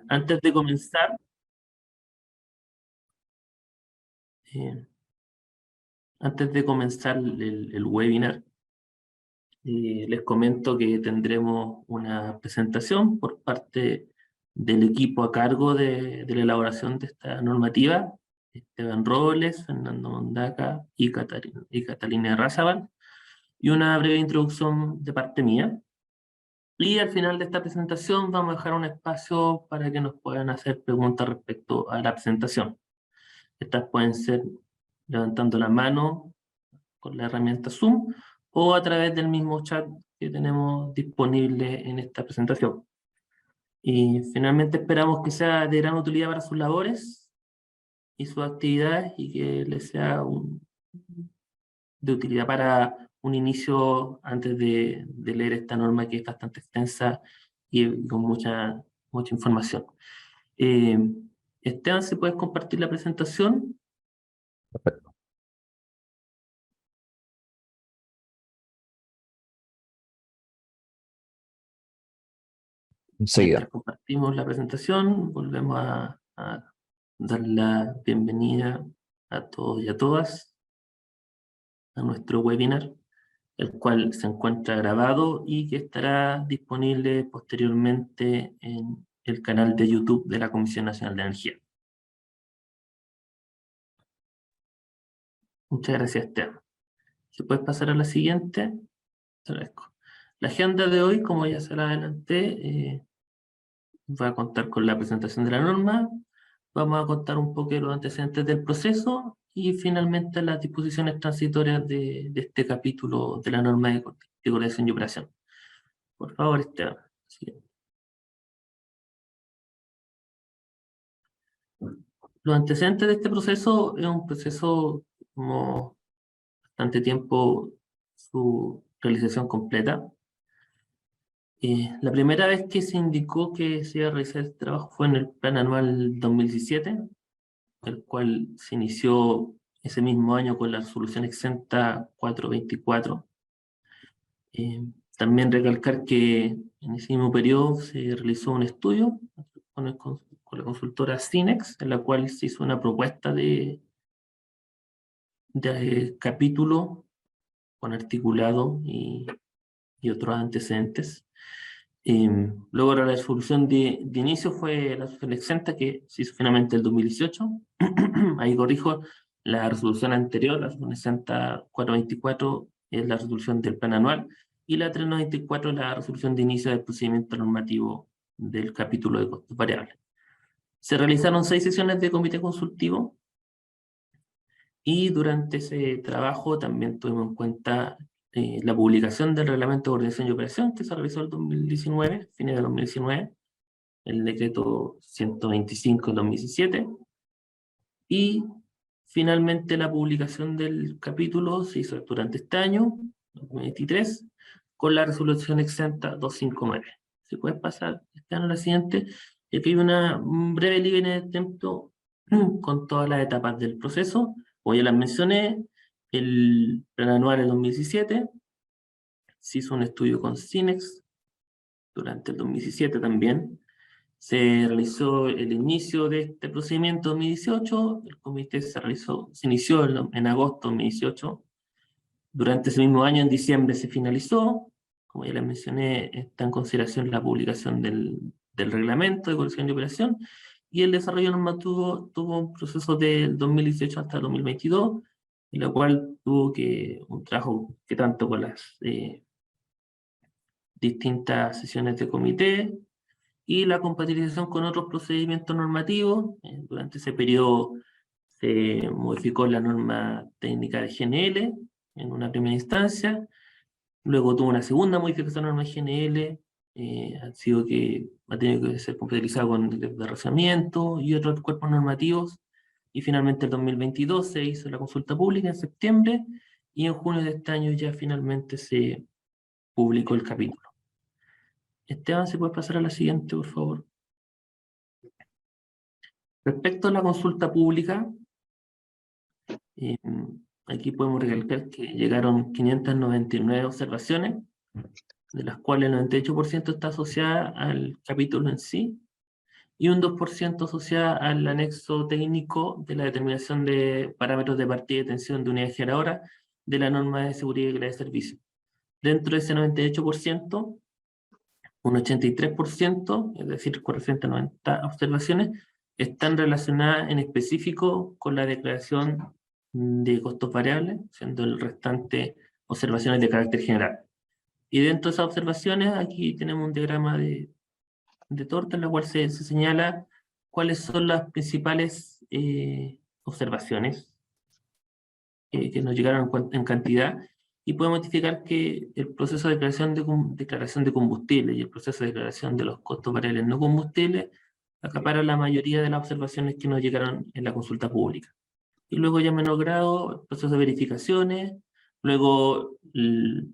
Antes de comenzar, eh, el webinar, les comento que tendremos una presentación por parte del equipo a cargo de la elaboración de esta normativa: Esteban Robles, Fernando Mondaca y Catalina Razabal, y una breve introducción de parte mía. Y al final de esta presentación vamos a dejar un espacio para que nos puedan hacer preguntas respecto a la presentación. Estas pueden ser levantando la mano con la herramienta Zoom o a través del mismo chat que tenemos disponible en esta presentación. Y finalmente esperamos que sea de gran utilidad para sus labores y sus actividades, y que les sea de utilidad para un inicio antes de leer esta norma, que es bastante extensa y con mucha información. Esteban, ¿se puede compartir la presentación? Perfecto. Enseguida. Mientras compartimos la presentación, volvemos a dar la bienvenida a todos y a todas a nuestro webinar, el cual se encuentra grabado y que estará disponible posteriormente en el canal de YouTube de la Comisión Nacional de Energía. Muchas gracias, Esteban. Si puedes pasar a la siguiente, te agradezco. La agenda de hoy, como ya se la adelanté, va a contar con la presentación de la norma. Vamos a contar un poco de los antecedentes del proceso y finalmente las disposiciones transitorias de este capítulo de la norma de coordinación y operación. Por favor, Esteban. Siguiente. Los antecedentes de este proceso es un proceso como bastante tiempo su realización completa. La primera vez que se indicó que se iba a realizar este trabajo fue en el Plan Anual 2017, el cual se inició ese mismo año con la resolución exenta 424. También recalcar que en ese mismo periodo se realizó un estudio con la consultora Cinex, en la cual se hizo una propuesta de capítulo con articulado y otros antecedentes. Luego la resolución de inicio fue la resolución exenta, que se hizo finalmente el 2018. Ahí corrijo, la resolución anterior, la resolución exenta 424, es la resolución del plan anual, y la 394 es la resolución de inicio del procedimiento normativo del capítulo de costos variables. Se realizaron 6 sesiones de comité consultivo, y durante ese trabajo también tuvimos en cuenta la publicación del Reglamento de Coordinación y Operación, que se realizó en el 2019, fines de 2019, el decreto 125 de 2017, y finalmente la publicación del capítulo se hizo durante este año, 2023, con la resolución exenta 259. Si puedes pasar a la siguiente, aquí hay una breve línea de tiempo con todas las etapas del proceso. Como ya las mencioné, el plan anual del 2017, se hizo un estudio con Cinex durante el 2017 también. Se realizó el inicio de este procedimiento en 2018, el comité se inició en agosto de 2018. Durante ese mismo año, en diciembre, se finalizó. Como ya les mencioné, está en consideración la publicación del reglamento de coordinación y operación, y el desarrollo normativo tuvo un proceso del 2018 hasta el 2022, en lo cual tuvo un trabajo que tanto con las distintas sesiones de comité y la compatibilización con otros procedimientos normativos. Durante ese periodo se modificó la norma técnica de GNL en una primera instancia, luego tuvo una segunda modificación de la norma GNL, ha tenido que ser compatibilizado con el de razonamiento y otros cuerpos normativos, y finalmente en 2022 se hizo la consulta pública en septiembre, y en junio de este año ya finalmente se publicó el capítulo. Esteban, ¿se puede pasar a la siguiente, por favor? Respecto a la consulta pública, aquí podemos recalcar que llegaron 599 observaciones, de las cuales el 98% está asociada al capítulo en sí, y un 2% asociada al anexo técnico de la determinación de parámetros de partida y detención de unidades generadoras de la norma de seguridad y calidad de servicio. Dentro de ese 98%, un 83%, es decir, correspondiente a 90 observaciones, están relacionadas en específico con la declaración de costos variables, siendo el restante observaciones de carácter general. Y dentro de esas observaciones, aquí tenemos un diagrama de torta en la cual se señala cuáles son las principales observaciones que nos llegaron en cantidad, y podemos identificar que el proceso de declaración de combustible y el proceso de declaración de los costos variables no combustibles acaparan la mayoría de las observaciones que nos llegaron en la consulta pública. Y luego ya en menor grado, el proceso de verificaciones, luego el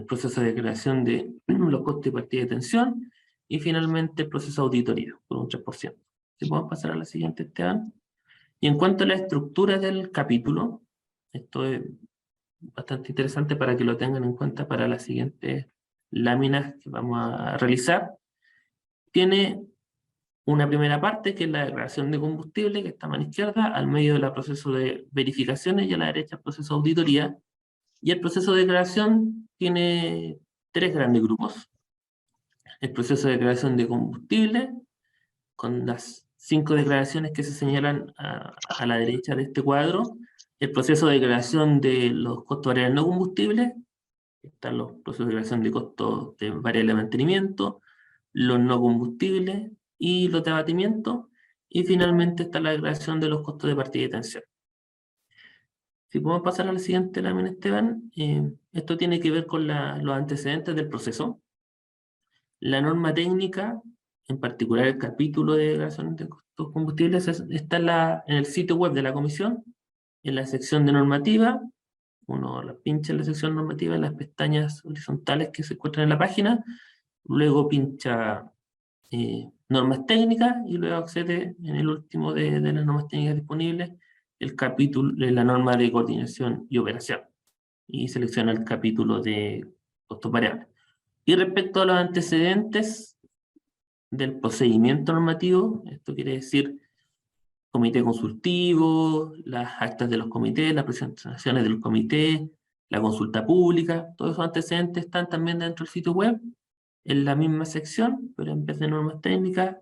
proceso de declaración de los costos de partida de detención, y finalmente el proceso de auditoría, por un 3%. Si podemos pasar a la siguiente, Esteban. Y en cuanto a la estructura del capítulo, esto es bastante interesante para que lo tengan en cuenta para las siguientes láminas que vamos a realizar. Tiene una primera parte, que es la declaración de combustible, que está a mano izquierda, al medio del proceso de verificaciones, y a la derecha el proceso de auditoría. Y el proceso de declaración tiene tres grandes grupos. El proceso de declaración de combustible, con las 5 declaraciones que se señalan a la derecha de este cuadro. El proceso de declaración de los costos variables no combustibles, están los procesos de declaración de costos de variable de mantenimiento, los no combustibles y los de abatimiento, y finalmente está la declaración de los costos de partida y detención. Si podemos pasar a la siguiente lámina, Esteban, esto tiene que ver con los antecedentes del proceso. La norma técnica, en particular el capítulo de declaración de costos combustibles, está en el sitio web de la comisión, en la sección de normativa. Uno la pincha en la sección normativa, en las pestañas horizontales que se encuentran en la página, luego pincha normas técnicas, y luego accede en el último de las normas técnicas disponibles, el capítulo de la norma de coordinación y operación, y selecciona el capítulo de costos variables. Y respecto a los antecedentes del procedimiento normativo, esto quiere decir comité consultivo, las actas de los comités, las presentaciones del comité, la consulta pública, todos esos antecedentes están también dentro del sitio web, en la misma sección, pero en vez de normas técnicas,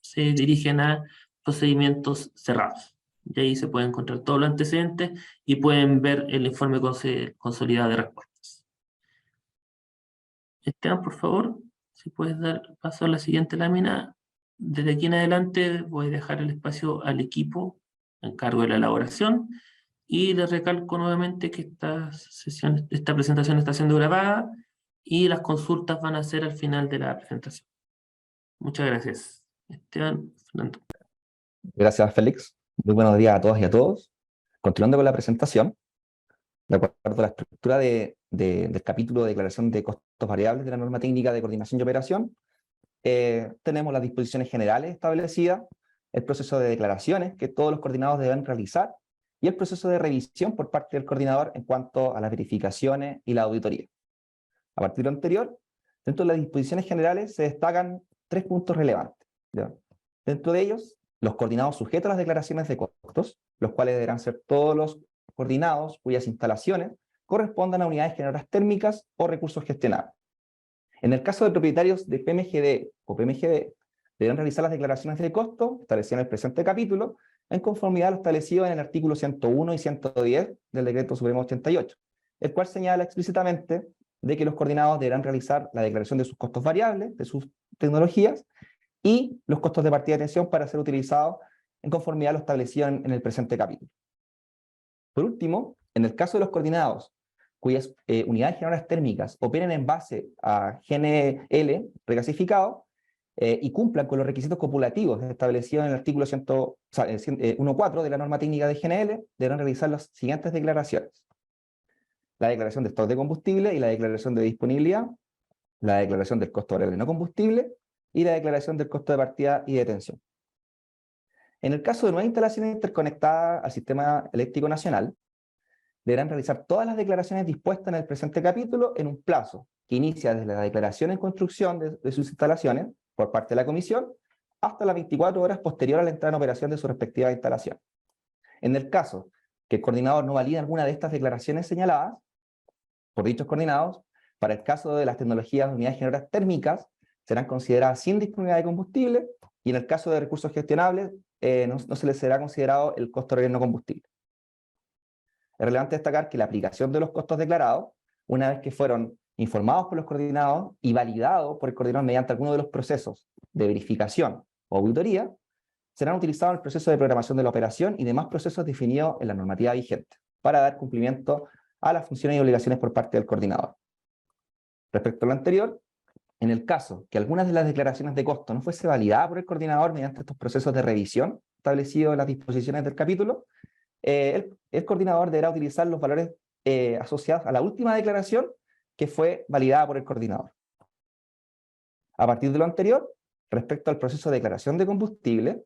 se dirigen a procedimientos cerrados. Y ahí se pueden encontrar todos los antecedentes y pueden ver el informe consolidado de respuestas. Esteban, por favor, si puedes dar paso a la siguiente lámina. Desde aquí en adelante voy a dejar el espacio al equipo en cargo de la elaboración, y les recalco nuevamente que esta presentación está siendo grabada y las consultas van a ser al final de la presentación. Muchas gracias. Esteban, Fernando. Gracias, Félix. Muy buenos días a todas y a todos. Continuando con la presentación, de acuerdo a la estructura del capítulo de declaración de costos variables de la norma técnica de coordinación y operación, tenemos las disposiciones generales establecidas, el proceso de declaraciones que todos los coordinados deben realizar, y el proceso de revisión por parte del coordinador en cuanto a las verificaciones y la auditoría. A partir de lo anterior, dentro de las disposiciones generales se destacan 3 puntos relevantes, ¿ya? Dentro de ellos, los coordinados sujetos a las declaraciones de costos, los cuales deberán ser todos los coordinados cuyas instalaciones correspondan a unidades generadoras térmicas o recursos gestionables. En el caso de propietarios de PMGD o PMGD, deberán realizar las declaraciones de costo establecidas en el presente capítulo en conformidad a lo establecido en el artículo 101 y 110 del Decreto Supremo 88, el cual señala explícitamente de que los coordinados deberán realizar la declaración de sus costos variables, de sus tecnologías, y los costos de partida de atención para ser utilizados en conformidad a lo establecido en el presente capítulo. Por último, en el caso de los coordinados cuyas unidades generadoras térmicas operen en base a GNL reclasificado y cumplan con los requisitos copulativos establecidos en el artículo 1.4 de la norma técnica de GNL, deberán realizar las siguientes declaraciones: la declaración de stock de combustible y la declaración de disponibilidad, la declaración del costo variable no combustible y la declaración del costo de partida y detención. En el caso de nuevas instalaciones interconectadas al sistema eléctrico nacional, deberán realizar todas las declaraciones dispuestas en el presente capítulo en un plazo que inicia desde la declaración en construcción de sus instalaciones por parte de la comisión hasta las 24 horas posterior a la entrada en operación de su respectiva instalación. En el caso que el coordinador no valide alguna de estas declaraciones señaladas por dichos coordinados, para el caso de las tecnologías de unidades generadoras térmicas, serán consideradas sin disponibilidad de combustible, y en el caso de recursos gestionables, no se les será considerado el costo de no combustible. Es relevante destacar que la aplicación de los costos declarados, una vez que fueron informados por los coordinados y validados por el coordinador mediante alguno de los procesos de verificación o auditoría, serán utilizados en el proceso de programación de la operación y demás procesos definidos en la normativa vigente para dar cumplimiento a las funciones y obligaciones por parte del coordinador. Respecto a lo anterior, en el caso que algunas de las declaraciones de costo no fuese validada por el coordinador mediante estos procesos de revisión establecidos en las disposiciones del capítulo, el coordinador deberá utilizar los valores asociados a la última declaración que fue validada por el coordinador. A partir de lo anterior, respecto al proceso de declaración de combustible,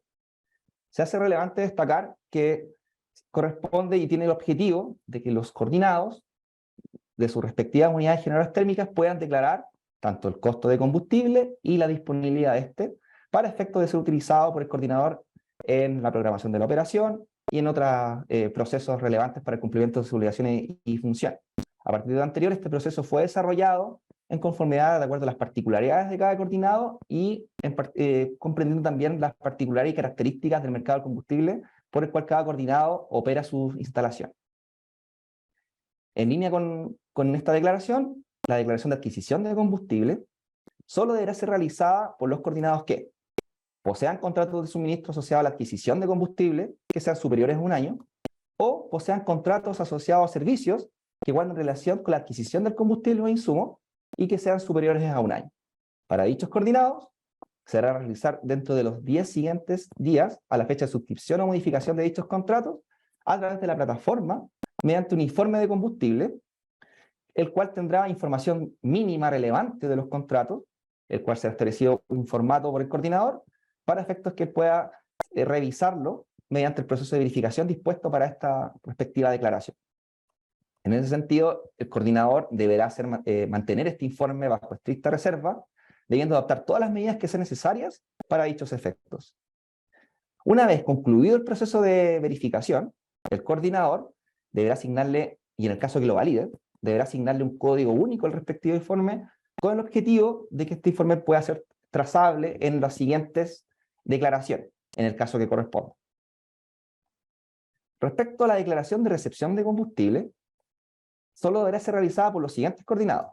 se hace relevante destacar que corresponde y tiene el objetivo de que los coordinados de sus respectivas unidades generadoras térmicas puedan declarar tanto el costo de combustible y la disponibilidad de este, para efecto de ser utilizado por el coordinador en la programación de la operación y en otros procesos relevantes para el cumplimiento de sus obligaciones y funciones. A partir de lo anterior, este proceso fue desarrollado en conformidad de acuerdo a las particularidades de cada coordinado y comprendiendo también las particularidades y características del mercado del combustible por el cual cada coordinado opera su instalación. En línea con esta declaración, la declaración de adquisición de combustible solo deberá ser realizada por los coordinados que posean contratos de suministro asociados a la adquisición de combustible que sean superiores a 1 año, o posean contratos asociados a servicios que guarden relación con la adquisición del combustible o insumo y que sean superiores a 1 año. Para dichos coordinados, se deberá realizar dentro de los 10 siguientes días a la fecha de suscripción o modificación de dichos contratos a través de la plataforma mediante un informe de combustible, el cual tendrá información mínima relevante de los contratos, el cual será establecido un formato por el coordinador, para efectos que pueda revisarlo mediante el proceso de verificación dispuesto para esta respectiva declaración. En ese sentido, el coordinador deberá mantener este informe bajo estricta reserva, debiendo adoptar todas las medidas que sean necesarias para dichos efectos. Una vez concluido el proceso de verificación, el coordinador deberá asignarle, y en el caso que lo valide, deberá asignarle un código único al respectivo informe con el objetivo de que este informe pueda ser trazable en las siguientes declaraciones, en el caso que corresponda. Respecto a la declaración de recepción de combustible, solo deberá ser realizada por los siguientes coordinados: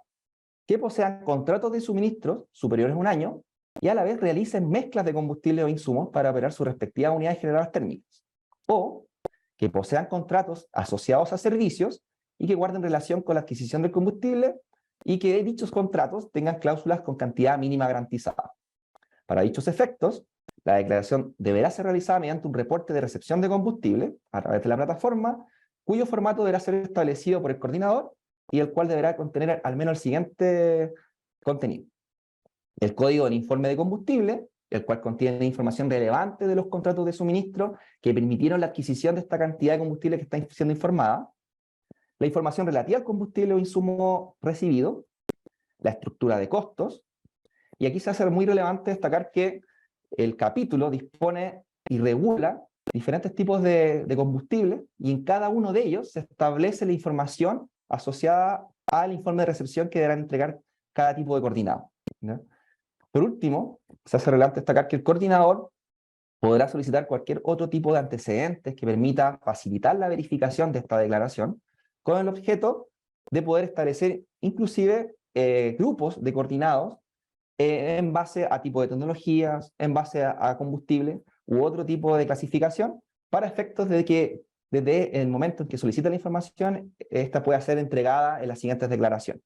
que posean contratos de suministros superiores a 1 año y a la vez realicen mezclas de combustible o insumos para operar sus respectivas unidades generadoras térmicas, o que posean contratos asociados a servicios y que guarden relación con la adquisición del combustible y que dichos contratos tengan cláusulas con cantidad mínima garantizada. Para dichos efectos, la declaración deberá ser realizada mediante un reporte de recepción de combustible a través de la plataforma, cuyo formato deberá ser establecido por el coordinador y el cual deberá contener al menos el siguiente contenido: el código del informe de combustible, el cual contiene información relevante de los contratos de suministro que permitieron la adquisición de esta cantidad de combustible que está siendo informada, la información relativa al combustible o insumo recibido, la estructura de costos, y aquí se hace muy relevante destacar que el capítulo dispone y regula diferentes tipos de combustible, y en cada uno de ellos se establece la información asociada al informe de recepción que deberá entregar cada tipo de coordinado, ¿no? Por último, se hace relevante destacar que el coordinador podrá solicitar cualquier otro tipo de antecedentes que permita facilitar la verificación de esta declaración, con el objeto de poder establecer inclusive grupos de coordinados en base a tipo de tecnologías, en base a combustible u otro tipo de clasificación, para efectos de que desde el momento en que solicita la información, esta pueda ser entregada en las siguientes declaraciones.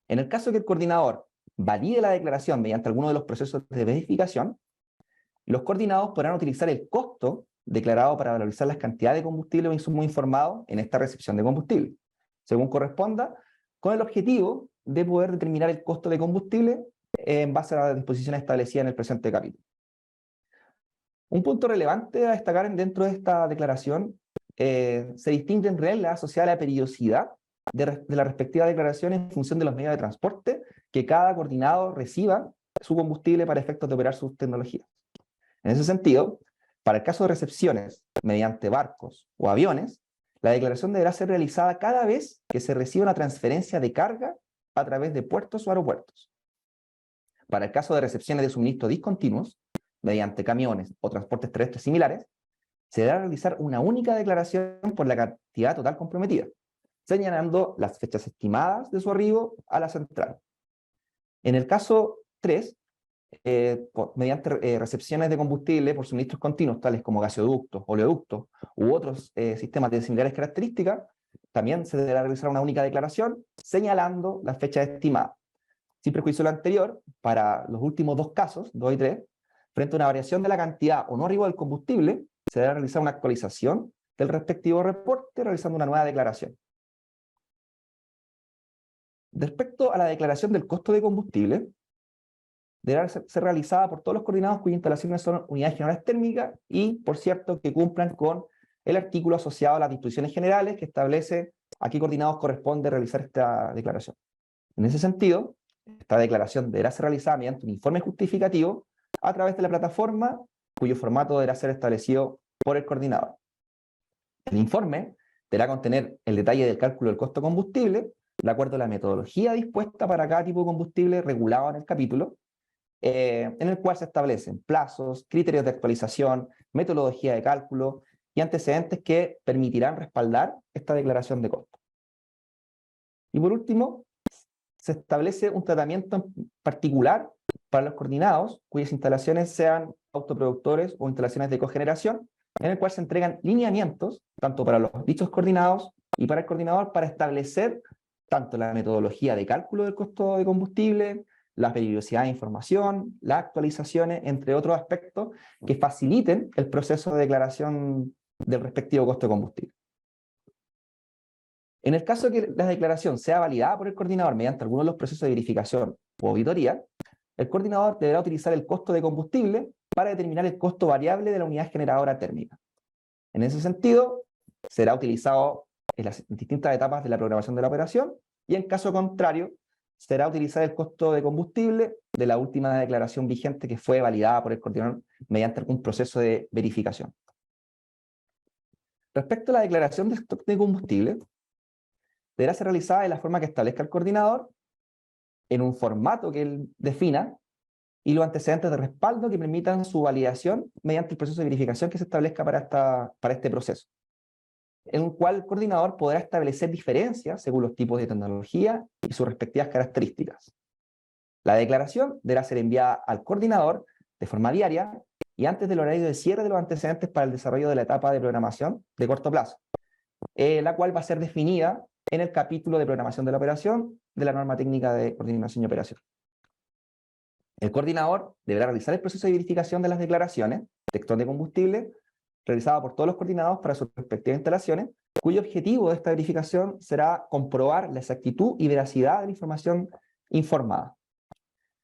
En el caso que el coordinador valide la declaración mediante alguno de los procesos de verificación, los coordinados podrán utilizar el costo declarado para valorizar las cantidades de combustible o insumo informado en esta recepción de combustible, según corresponda, con el objetivo de poder determinar el costo de combustible en base a las disposiciones establecidas en el presente capítulo. Un punto relevante a destacar dentro de esta declaración: se distinguen reglas asociadas a la periodicidad de la respectiva declaración en función de los medios de transporte que cada coordinado reciba su combustible para efectos de operar sus tecnologías. En ese sentido, para el caso de recepciones mediante barcos o aviones, la declaración deberá ser realizada cada vez que se reciba una transferencia de carga a través de puertos o aeropuertos. Para el caso de recepciones de suministro discontinuos, mediante camiones o transportes terrestres similares, se deberá realizar una única declaración por la cantidad total comprometida, señalando las fechas estimadas de su arribo a la central. En el caso 3, mediante recepciones de combustible por suministros continuos, tales como gasoductos, oleoductos u otros sistemas de similares características, también se deberá realizar una única declaración señalando la fecha estimada. Sin perjuicio de lo anterior, para los últimos dos casos, 2 y 3, frente a una variación de la cantidad o no arribo del combustible, se deberá realizar una actualización del respectivo reporte realizando una nueva declaración. Respecto a la declaración del costo de combustible, deberá ser realizada por todos los coordinados cuyas instalaciones son unidades generales térmicas y, por cierto, que cumplan con el artículo asociado a las disposiciones generales que establece a qué coordinados corresponde realizar esta declaración. En ese sentido, esta declaración deberá ser realizada mediante un informe justificativo a través de la plataforma, cuyo formato deberá ser establecido por el coordinador. El informe deberá contener el detalle del cálculo del costo de combustible, de acuerdo a la metodología dispuesta para cada tipo de combustible regulado en el capítulo, en el cual se establecen plazos, criterios de actualización, metodología de cálculo y antecedentes que permitirán respaldar esta declaración de costo. Y por último, se establece un tratamiento en particular para los coordinados cuyas instalaciones sean autoproductores o instalaciones de cogeneración, en el cual se entregan lineamientos, tanto para los dichos coordinados y para el coordinador, para establecer tanto la metodología de cálculo del costo de combustible, la periodicidad de información, las actualizaciones, entre otros aspectos que faciliten el proceso de declaración del respectivo costo de combustible. En el caso de que la declaración sea validada por el coordinador mediante alguno de los procesos de verificación o auditoría, el coordinador deberá utilizar el costo de combustible para determinar el costo variable de la unidad generadora térmica. En ese sentido, será utilizado en las distintas etapas de la programación de la operación y en caso contrario, será utilizar el costo de combustible de la última declaración vigente que fue validada por el coordinador mediante algún proceso de verificación. Respecto a la declaración de stock de combustible, deberá ser realizada de la forma que establezca el coordinador, en un formato que él defina, y los antecedentes de respaldo que permitan su validación mediante el proceso de verificación que se establezca para este proceso, en el cual el coordinador podrá establecer diferencias según los tipos de tecnología y sus respectivas características. La declaración deberá ser enviada al coordinador de forma diaria y antes del horario de cierre de los antecedentes para el desarrollo de la etapa de programación de corto plazo, la cual va a ser definida en el capítulo de programación de la operación de la norma técnica de coordinación y operación. El coordinador deberá realizar el proceso de verificación de las declaraciones de stock de combustible realizado por todos los coordinados para sus respectivas instalaciones, cuyo objetivo de esta verificación será comprobar la exactitud y veracidad de la información informada.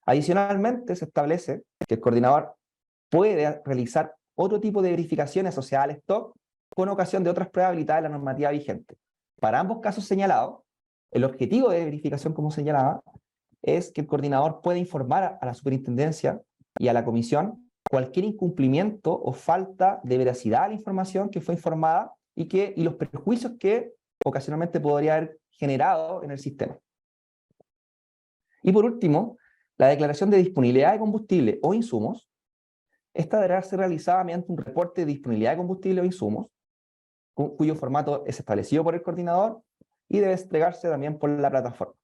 Adicionalmente, se establece que el coordinador puede realizar otro tipo de verificaciones asociadas al stock con ocasión de otras pruebas habilitadas de la normativa vigente. Para ambos casos señalados, el objetivo de verificación, como señalaba, es que el coordinador pueda informar a la superintendencia y a la comisión cualquier incumplimiento o falta de veracidad de la información que fue informada y los perjuicios que ocasionalmente podría haber generado en el sistema. Y por último, la declaración de disponibilidad de combustible o insumos, esta deberá ser realizada mediante un reporte de disponibilidad de combustible o insumos, cuyo formato es establecido por el coordinador y debe entregarse también por la plataforma.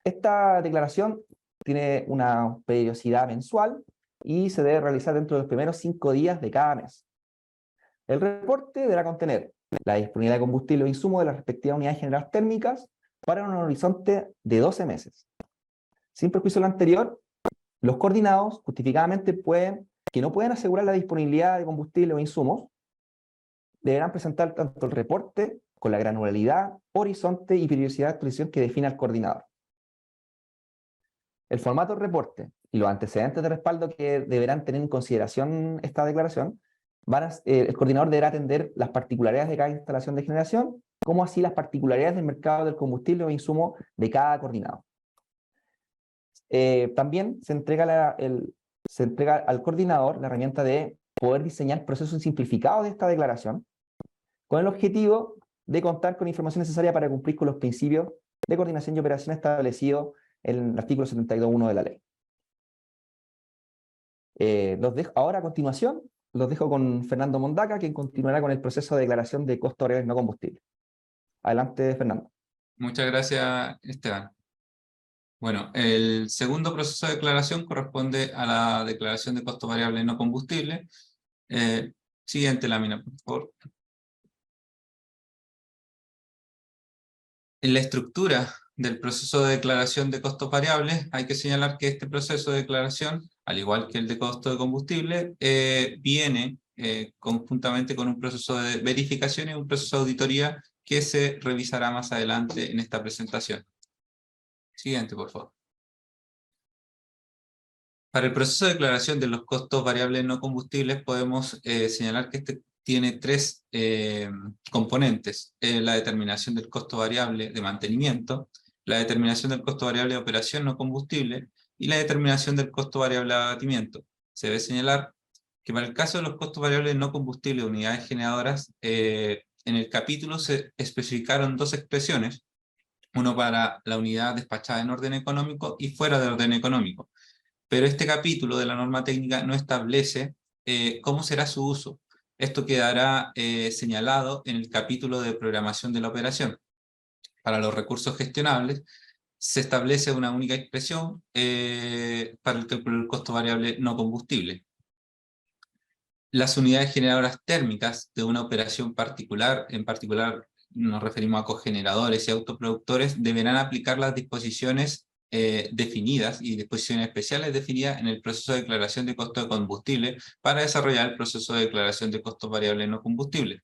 Esta declaración tiene una periodicidad mensual y se debe realizar dentro de los primeros 5 días de cada mes. El reporte deberá contener la disponibilidad de combustible o insumo de las respectivas unidades generales térmicas para un horizonte de 12 meses. Sin perjuicio de lo anterior, los coordinados justificadamente no pueden asegurar la disponibilidad de combustible o insumos, deberán presentar tanto el reporte con la granularidad, horizonte y periodicidad de actualización que define el coordinador. El formato del reporte y los antecedentes de respaldo que deberán tener en consideración esta declaración, el coordinador deberá atender las particularidades de cada instalación de generación, como así las particularidades del mercado del combustible o insumo de cada coordinado. También se entrega, se entrega al coordinador la herramienta de poder diseñar procesos simplificados de esta declaración, con el objetivo de contar con información necesaria para cumplir con los principios de coordinación y operación establecidos en el artículo 72.1 de la ley. Ahora, a continuación, los dejo con Fernando Mondaca, quien continuará con el proceso de declaración de costos variables no combustibles. Adelante, Fernando. Muchas gracias, Esteban. Bueno, el segundo proceso de declaración corresponde a la declaración de costos variables no combustibles. Siguiente lámina, por favor. En la estructura del proceso de declaración de costos variables, hay que señalar que este proceso de declaración, al igual que el de costo de combustible, viene conjuntamente con un proceso de verificación y un proceso de auditoría que se revisará más adelante en esta presentación. Siguiente, por favor. Para el proceso de declaración de los costos variables no combustibles podemos señalar que este tiene tres componentes. La determinación del costo variable de mantenimiento, la determinación del costo variable de operación no combustible y la determinación del costo variable de abatimiento. Se debe señalar que para el caso de los costos variables no combustibles de unidades generadoras, en el capítulo se especificaron dos expresiones, uno para la unidad despachada en orden económico y fuera de orden económico. Pero este capítulo de la norma técnica no establece cómo será su uso. Esto quedará señalado en el capítulo de programación de la operación. Para los recursos gestionables, se establece una única expresión para el cálculo del costo variable no combustible. Las unidades generadoras térmicas de una operación particular, en particular nos referimos a cogeneradores y autoproductores, deberán aplicar las disposiciones definidas y disposiciones especiales definidas en el proceso de declaración de costo de combustible para desarrollar el proceso de declaración de costos variables no combustibles.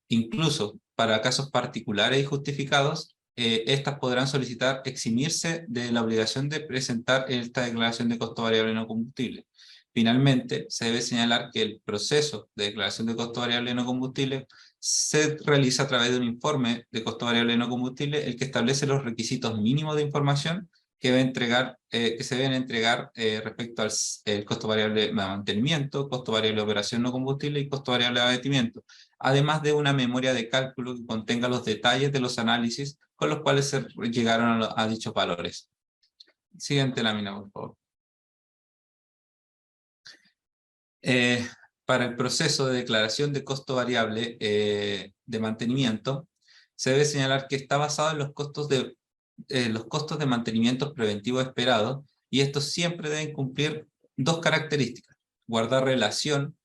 Incluso para casos particulares y justificados, estas podrán solicitar eximirse de la obligación de presentar esta declaración de costo variable no combustible. Finalmente, se debe señalar que el proceso de declaración de costo variable no combustible se realiza a través de un informe de costo variable no combustible, el que establece los requisitos mínimos de información que se deben entregar respecto al costo variable de mantenimiento, costo variable de operación no combustible y costo variable de abatimiento, además de una memoria de cálculo que contenga los detalles de los análisis con los cuales se llegaron a dichos valores. Siguiente lámina, por favor. Para el proceso de declaración de costo variable de mantenimiento, se debe señalar que está basado en los costos de mantenimiento preventivo esperados, y estos siempre deben cumplir dos características: guardar relación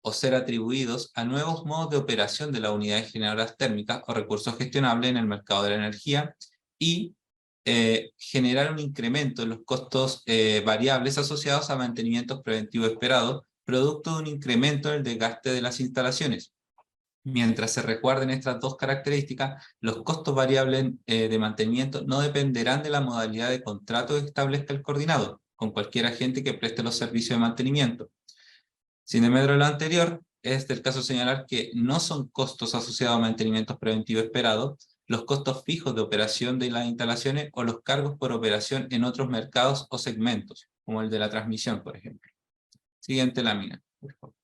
o ser atribuidos a nuevos modos de operación de las unidades generadoras térmicas o recursos gestionables en el mercado de la energía, y generar un incremento en los costos variables asociados a mantenimientos preventivos esperados, producto de un incremento en el desgaste de las instalaciones. Mientras se recuerden estas dos características, los costos variables de mantenimiento no dependerán de la modalidad de contrato que establezca el coordinador con cualquier agente que preste los servicios de mantenimiento. Sin embargo, lo anterior, es del caso señalar que no son costos asociados a mantenimientos preventivos esperados los costos fijos de operación de las instalaciones o los cargos por operación en otros mercados o segmentos, como el de la transmisión, por ejemplo. Siguiente lámina, por favor.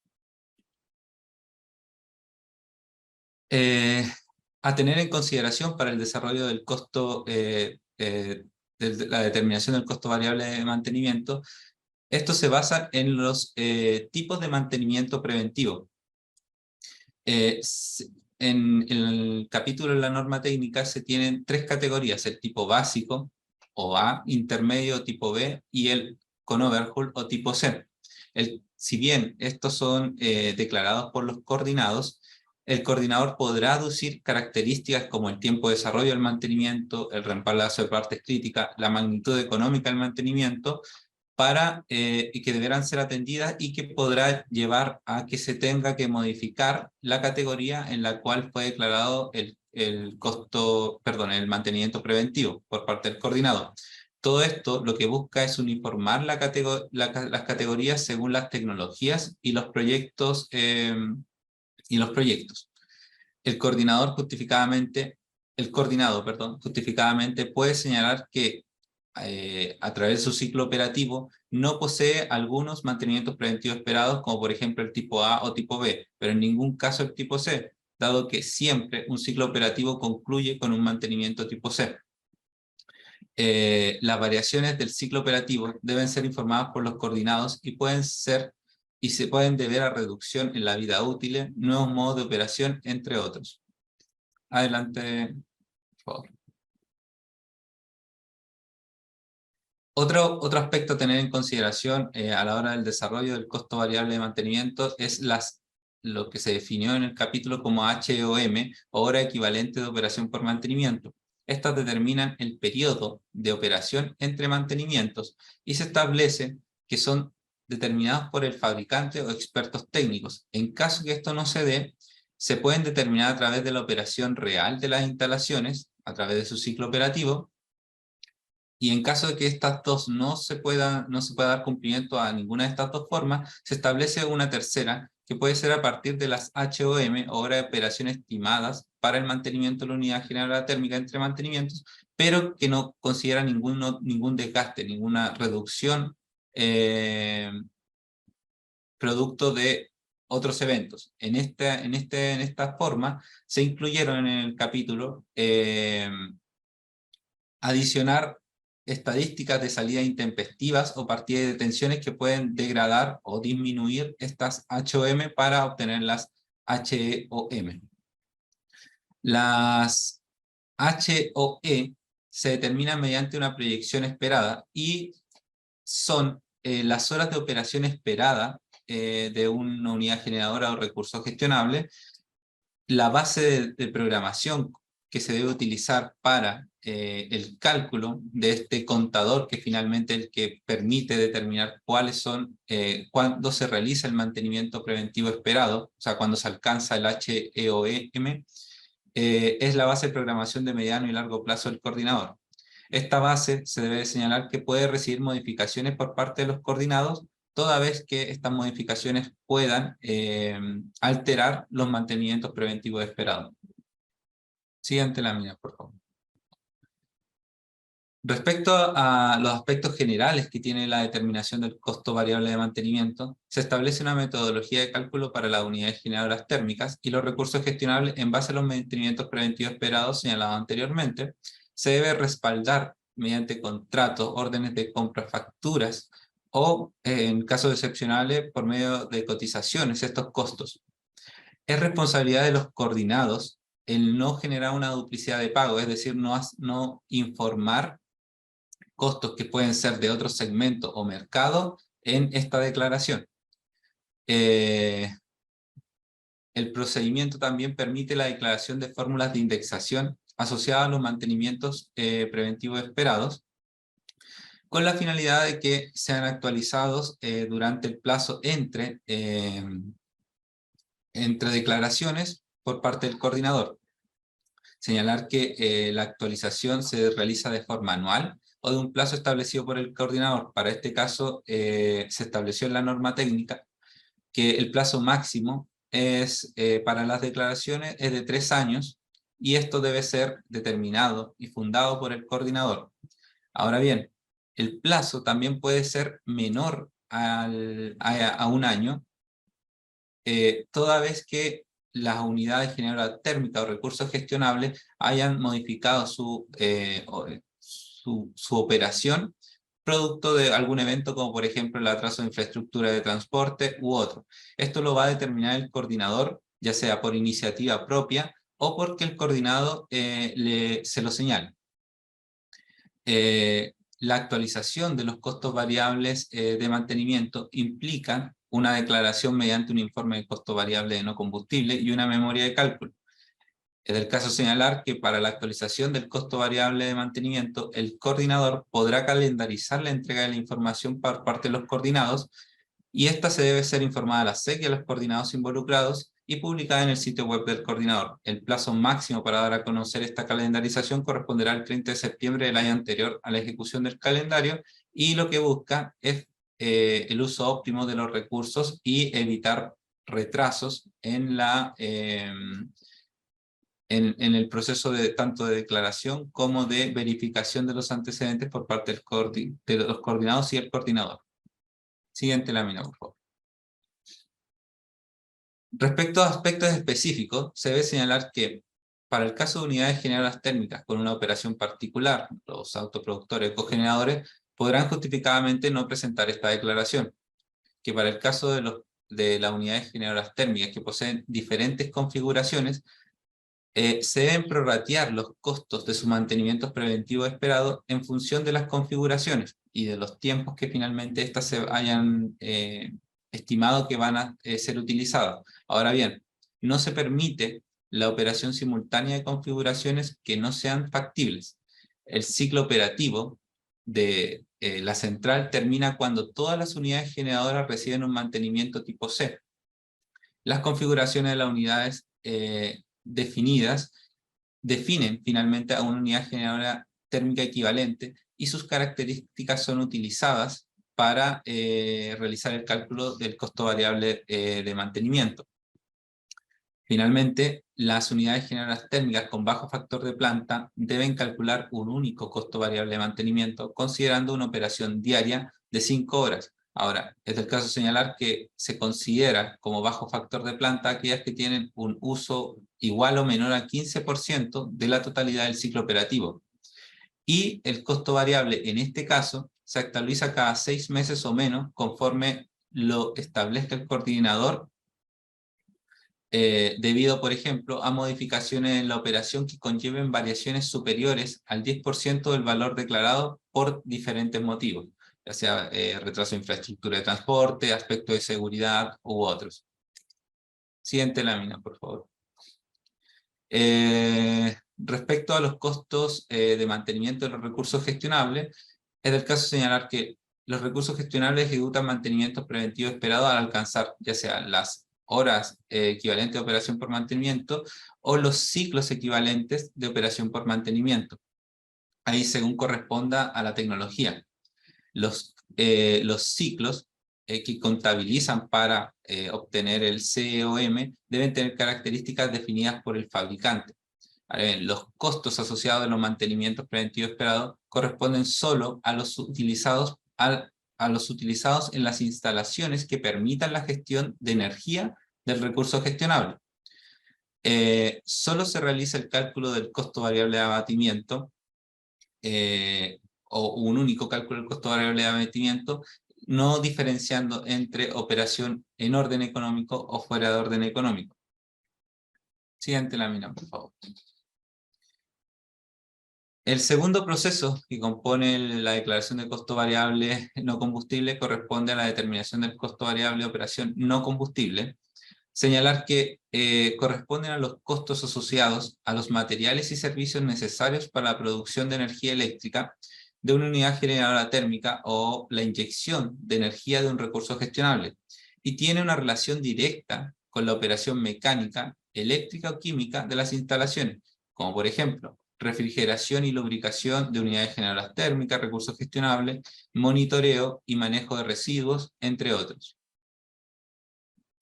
A tener en consideración para el desarrollo del costo, de la determinación del costo variable de mantenimiento, esto se basa en los tipos de mantenimiento preventivo. En el capítulo de la norma técnica se tienen tres categorías: el tipo básico, o A, intermedio, tipo B, y el con overhaul, o tipo C. Si bien estos son declarados por los coordinados, el coordinador podrá aducir características como el tiempo de desarrollo del mantenimiento, el reemplazo de partes críticas, la magnitud económica del mantenimiento, y que deberán ser atendidas, y que podrá llevar a que se tenga que modificar la categoría en la cual fue declarado el mantenimiento preventivo por parte del coordinador. Todo esto lo que busca es uniformar las categorías según las tecnologías y los proyectos. El coordinado justificadamente puede señalar que a través de su ciclo operativo, no posee algunos mantenimientos preventivos esperados, como por ejemplo el tipo A o tipo B, pero en ningún caso el tipo C, dado que siempre un ciclo operativo concluye con un mantenimiento tipo C. Las variaciones del ciclo operativo deben ser informadas por los coordinados y se pueden deber a reducción en la vida útil, nuevos modos de operación, entre otros. Adelante, por favor. Otro aspecto a tener en consideración a la hora del desarrollo del costo variable de mantenimiento es lo que se definió en el capítulo como HOM, hora equivalente de operación por mantenimiento. Estas determinan el periodo de operación entre mantenimientos y se establece que son determinados por el fabricante o expertos técnicos. En caso que esto no se dé, se pueden determinar a través de la operación real de las instalaciones, a través de su ciclo operativo, y en caso de que estas dos no se pueda dar cumplimiento a ninguna de estas dos formas, se establece una tercera, que puede ser a partir de las HOM, hora de operación estimadas para el mantenimiento de la unidad generadora térmica entre mantenimientos, pero que no considera ningún desgaste, ninguna reducción producto de otros eventos. En esta forma se incluyeron en el capítulo adicionar estadísticas de salida intempestivas o partidas de detenciones que pueden degradar o disminuir estas HOM para obtener las HOM. Las HOE se determinan mediante una proyección esperada y son las horas de operación esperada de una unidad generadora o recurso gestionable, la base de programación que se debe utilizar para el cálculo de este contador, que finalmente es el que permite determinar cuándo se realiza el mantenimiento preventivo esperado, o sea, cuando se alcanza el HOM, es la base de programación de mediano y largo plazo del coordinador. Esta base se debe señalar que puede recibir modificaciones por parte de los coordinados, toda vez que estas modificaciones puedan alterar los mantenimientos preventivos esperados. Siguiente lámina, por favor. Respecto a los aspectos generales que tiene la determinación del costo variable de mantenimiento, se establece una metodología de cálculo para las unidades generadoras térmicas y los recursos gestionables en base a los mantenimientos preventivos esperados señalados anteriormente. Se debe respaldar mediante contratos, órdenes de compra, facturas o, en casos excepcionales, por medio de cotizaciones, estos costos. Es responsabilidad de los coordinados el no generar una duplicidad de pago, es decir, no informar costos que pueden ser de otro segmento o mercado en esta declaración. El procedimiento también permite la declaración de fórmulas de indexación asociadas a los mantenimientos preventivos esperados, con la finalidad de que sean actualizados durante el plazo entre declaraciones por parte del coordinador. Señalar que la actualización se realiza de forma anual o de un plazo establecido por el coordinador. Para este caso se estableció en la norma técnica que el plazo máximo para las declaraciones es de 3 años y esto debe ser determinado y fundado por el coordinador. Ahora bien, el plazo también puede ser menor a un año, toda vez que las unidades generadoras térmicas o recursos gestionables hayan modificado su operación producto de algún evento como por ejemplo el atraso de infraestructura de transporte u otro. Esto lo va a determinar el coordinador, ya sea por iniciativa propia o porque el coordinado se lo señale. La actualización de los costos variables de mantenimiento implica una declaración mediante un informe de costo variable de no combustible y una memoria de cálculo. Es del caso señalar que para la actualización del costo variable de mantenimiento, el coordinador podrá calendarizar la entrega de la información por parte de los coordinados y esta se debe ser informada a la SEC y a los coordinados involucrados y publicada en el sitio web del coordinador. El plazo máximo para dar a conocer esta calendarización corresponderá al 30 de septiembre del año anterior a la ejecución del calendario y lo que busca es el uso óptimo de los recursos y evitar retrasos en en el proceso de tanto de declaración como de verificación de los antecedentes por parte de los coordinados y el coordinador. Siguiente lámina, por favor. Respecto a aspectos específicos, se debe señalar que para el caso de unidades generadoras térmicas con una operación particular, los autoproductores o cogeneradores podrán justificadamente no presentar esta declaración, que para el caso de las unidades generadoras térmicas que poseen diferentes configuraciones, se deben prorratear los costos de su mantenimiento preventivo esperado en función de las configuraciones y de los tiempos que finalmente éstas se hayan estimado que van a ser utilizadas. Ahora bien, no se permite la operación simultánea de configuraciones que no sean factibles. El ciclo operativo de la central termina cuando todas las unidades generadoras reciben un mantenimiento tipo C. Las configuraciones de las unidades definidas definen finalmente a una unidad generadora térmica equivalente y sus características son utilizadas para realizar el cálculo del costo variable de mantenimiento. Finalmente, las unidades generadoras térmicas con bajo factor de planta deben calcular un único costo variable de mantenimiento considerando una operación diaria de 5 horas. Ahora, es el caso señalar que se considera como bajo factor de planta aquellas que tienen un uso igual o menor al 15% de la totalidad del ciclo operativo. Y el costo variable en este caso se actualiza cada 6 meses o menos conforme lo establezca el coordinador debido, por ejemplo, a modificaciones en la operación que conlleven variaciones superiores al 10% del valor declarado por diferentes motivos, ya sea retraso de infraestructura de transporte, aspectos de seguridad u otros. Siguiente lámina, por favor. Respecto a los costos de mantenimiento de los recursos gestionables, es del caso señalar que los recursos gestionables ejecutan mantenimientos preventivos esperados al alcanzar ya sea las horas equivalentes de operación por mantenimiento o los ciclos equivalentes de operación por mantenimiento. Ahí según corresponda a la tecnología. Los ciclos que contabilizan para obtener el COM deben tener características definidas por el fabricante. Ahora bien, los costos asociados a los mantenimientos preventivos esperados corresponden solo a los utilizados en las instalaciones que permitan la gestión de energía del recurso gestionable. Solo se realiza el cálculo del costo variable de abatimiento o un único cálculo del costo variable de abatimiento, no diferenciando entre operación en orden económico o fuera de orden económico. Siguiente lámina, por favor. El segundo proceso que compone la declaración de costo variable no combustible corresponde a la determinación del costo variable de operación no combustible. Señalar que corresponden a los costos asociados a los materiales y servicios necesarios para la producción de energía eléctrica de una unidad generadora térmica o la inyección de energía de un recurso gestionable, y tiene una relación directa con la operación mecánica, eléctrica o química de las instalaciones, como por ejemplo, refrigeración y lubricación de unidades generadoras térmicas, recursos gestionables, monitoreo y manejo de residuos, entre otros.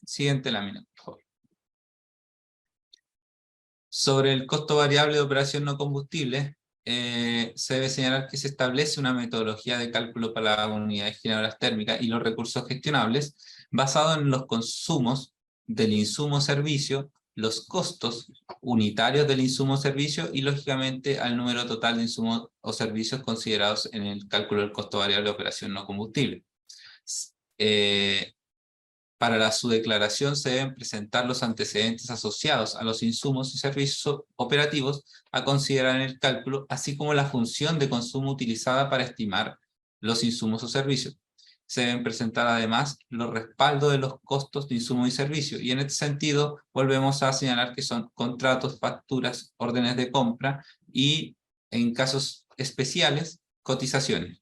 Siguiente lámina, por favor. Sobre el costo variable de operación no combustible, se debe señalar que se establece una metodología de cálculo para las unidades generadoras térmicas y los recursos gestionables basado en los consumos del insumo servicio, los costos unitarios del insumo servicio y lógicamente al número total de insumos o servicios considerados en el cálculo del costo variable de operación no combustible. Para su declaración se deben presentar los antecedentes asociados a los insumos y servicios operativos a considerar en el cálculo, así como la función de consumo utilizada para estimar los insumos o servicios. Se deben presentar además los respaldos de los costos de insumos y servicios, y en este sentido volvemos a señalar que son contratos, facturas, órdenes de compra y, en casos especiales, cotizaciones.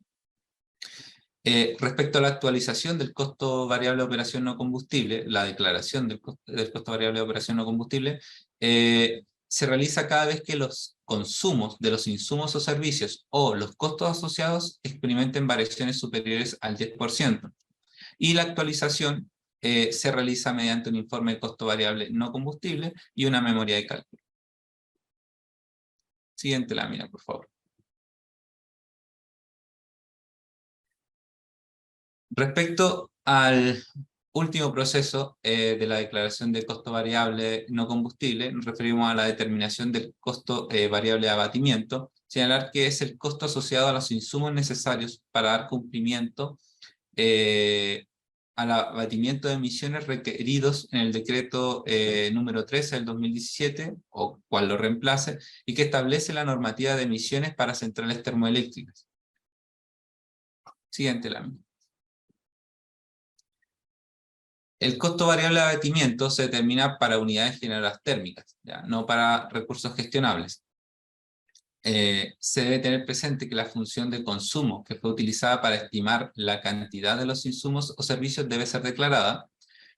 Respecto a la actualización del costo variable de operación no combustible, la declaración del costo variable de operación no combustible, se realiza cada vez que los consumos de los insumos o servicios o los costos asociados experimenten variaciones superiores al 10%. Y la actualización se realiza mediante un informe de costo variable no combustible y una memoria de cálculo. Siguiente lámina, por favor. Respecto al último proceso de la declaración de costo variable no combustible, nos referimos a la determinación del costo variable de abatimiento, señalar que es el costo asociado a los insumos necesarios para dar cumplimiento al abatimiento de emisiones requeridos en el decreto número 13 del 2017, o cual lo reemplace, y que establece la normativa de emisiones para centrales termoeléctricas. Siguiente lámina. El costo variable de abatimiento se determina para unidades generadoras térmicas, ¿ya? No para recursos gestionables. Se debe tener presente que la función de consumo que fue utilizada para estimar la cantidad de los insumos o servicios debe ser declarada.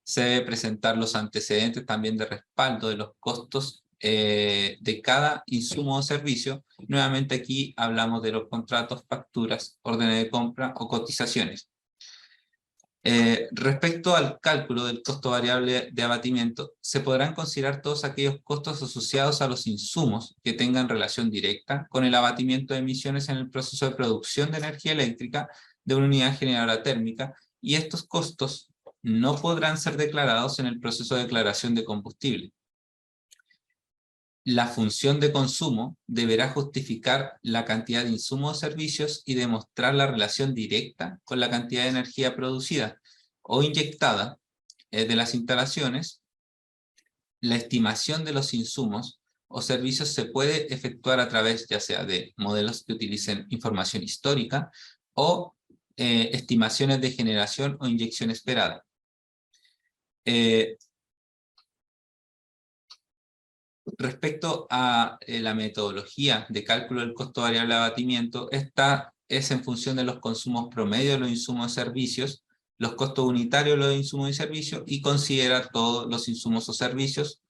Se debe presentar los antecedentes también de respaldo de los costos de cada insumo o servicio. Nuevamente aquí hablamos de los contratos, facturas, órdenes de compra o cotizaciones. Respecto al cálculo del costo variable de abatimiento, se podrán considerar todos aquellos costos asociados a los insumos que tengan relación directa con el abatimiento de emisiones en el proceso de producción de energía eléctrica de una unidad generadora térmica, y estos costos no podrán ser declarados en el proceso de declaración de combustible. La función de consumo deberá justificar la cantidad de insumos o servicios y demostrar la relación directa con la cantidad de energía producida o inyectada de las instalaciones. La estimación de los insumos o servicios se puede efectuar a través ya sea de modelos que utilicen información histórica o estimaciones de generación o inyección esperada. Respecto a la metodología de cálculo del costo variable de abatimiento, esta es en función de los consumos promedio de los insumos y servicios, los costos unitarios de los insumos y servicios, y considera todos los insumos o servicios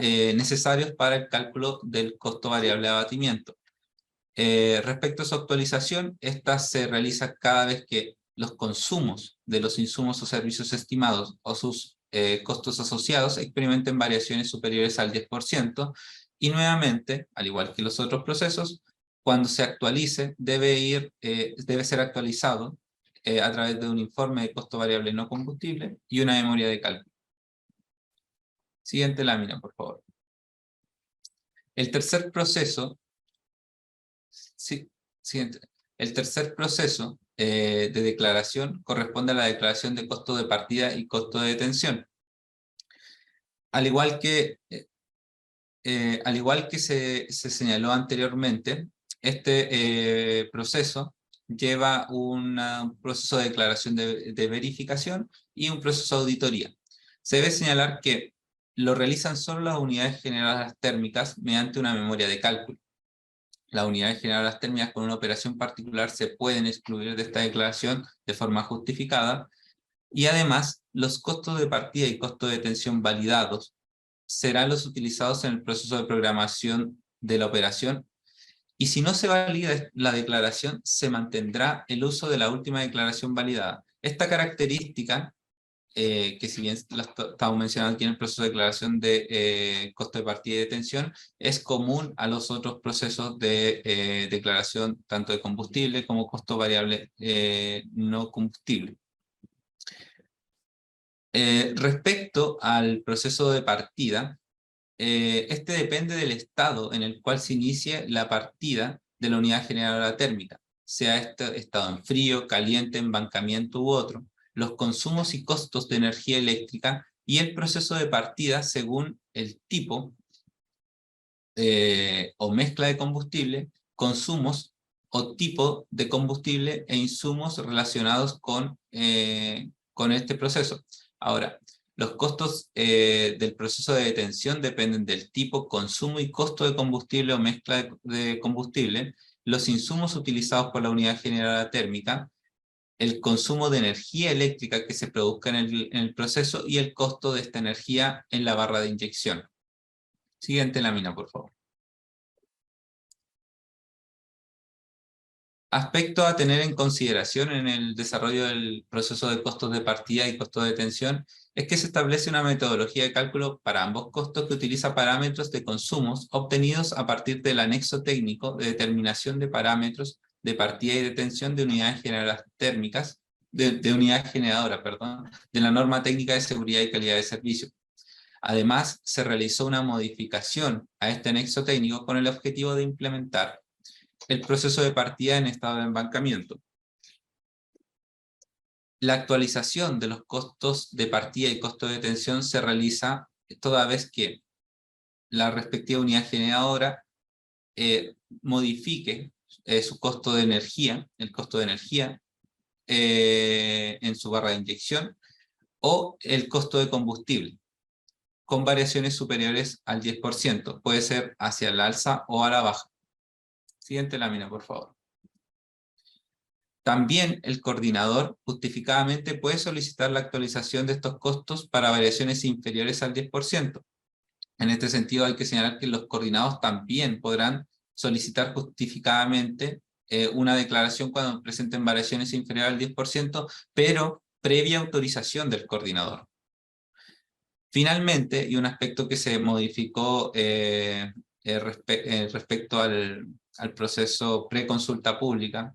necesarios para el cálculo del costo variable de abatimiento. Respecto a su actualización, esta se realiza cada vez que los consumos de los insumos o servicios estimados o sus costos asociados experimenten variaciones superiores al 10%, y nuevamente, al igual que los otros procesos, cuando se actualice debe ser actualizado a través de un informe de costo variable no combustible y una memoria de cálculo. Siguiente lámina, por favor. El tercer proceso, el tercer proceso de declaración corresponde a la declaración de costo de partida y costo de detención. Al igual que se señaló anteriormente, este proceso lleva un proceso de declaración de verificación y un proceso de auditoría. Se debe señalar que lo realizan solo las unidades generadoras térmicas mediante una memoria de cálculo. Las unidades generadoras térmicas con una operación particular se pueden excluir de esta declaración de forma justificada, y además los costos de partida y costo de detención validados serán los utilizados en el proceso de programación de la operación, y si no se valida la declaración, se mantendrá el uso de la última declaración validada. Esta característica, que si bien la estamos mencionando aquí en el proceso de declaración de costo de partida y detención, es común a los otros procesos de declaración tanto de combustible como costo variable no combustible. Respecto al proceso de partida, este depende del estado en el cual se inicie la partida de la unidad generadora térmica, sea este estado en frío, caliente, embancamiento u otro, los consumos y costos de energía eléctrica y el proceso de partida según el tipo o mezcla de combustible, consumos o tipo de combustible e insumos relacionados con este proceso. Ahora, los costos del proceso de detención dependen del tipo, consumo y costo de combustible o mezcla de combustible, los insumos utilizados por la unidad generadora térmica, el consumo de energía eléctrica que se produzca en el proceso y el costo de esta energía en la barra de inyección. Siguiente lámina, por favor. Aspecto a tener en consideración en el desarrollo del proceso de costos de partida y costos de detención es que se establece una metodología de cálculo para ambos costos que utiliza parámetros de consumos obtenidos a partir del anexo técnico de determinación de parámetros de partida y detención de unidades generadoras térmicas, de unidades generadoras, perdón, de la norma técnica de seguridad y calidad de servicio. Además, se realizó una modificación a este anexo técnico con el objetivo de implementar el proceso de partida en estado de embancamiento. La actualización de los costos de partida y costo de detención se realiza toda vez que la respectiva unidad generadora modifique su costo de energía, el costo de energía en su barra de inyección, o el costo de combustible, con variaciones superiores al 10%. Puede ser hacia el alza o a la baja. Siguiente lámina, por favor. También el coordinador justificadamente puede solicitar la actualización de estos costos para variaciones inferiores al 10%. En este sentido hay que señalar que los coordinados también podrán solicitar justificadamente una declaración cuando presenten variaciones inferiores al 10%, pero previa autorización del coordinador. Finalmente, y un aspecto que se modificó respecto al proceso preconsulta pública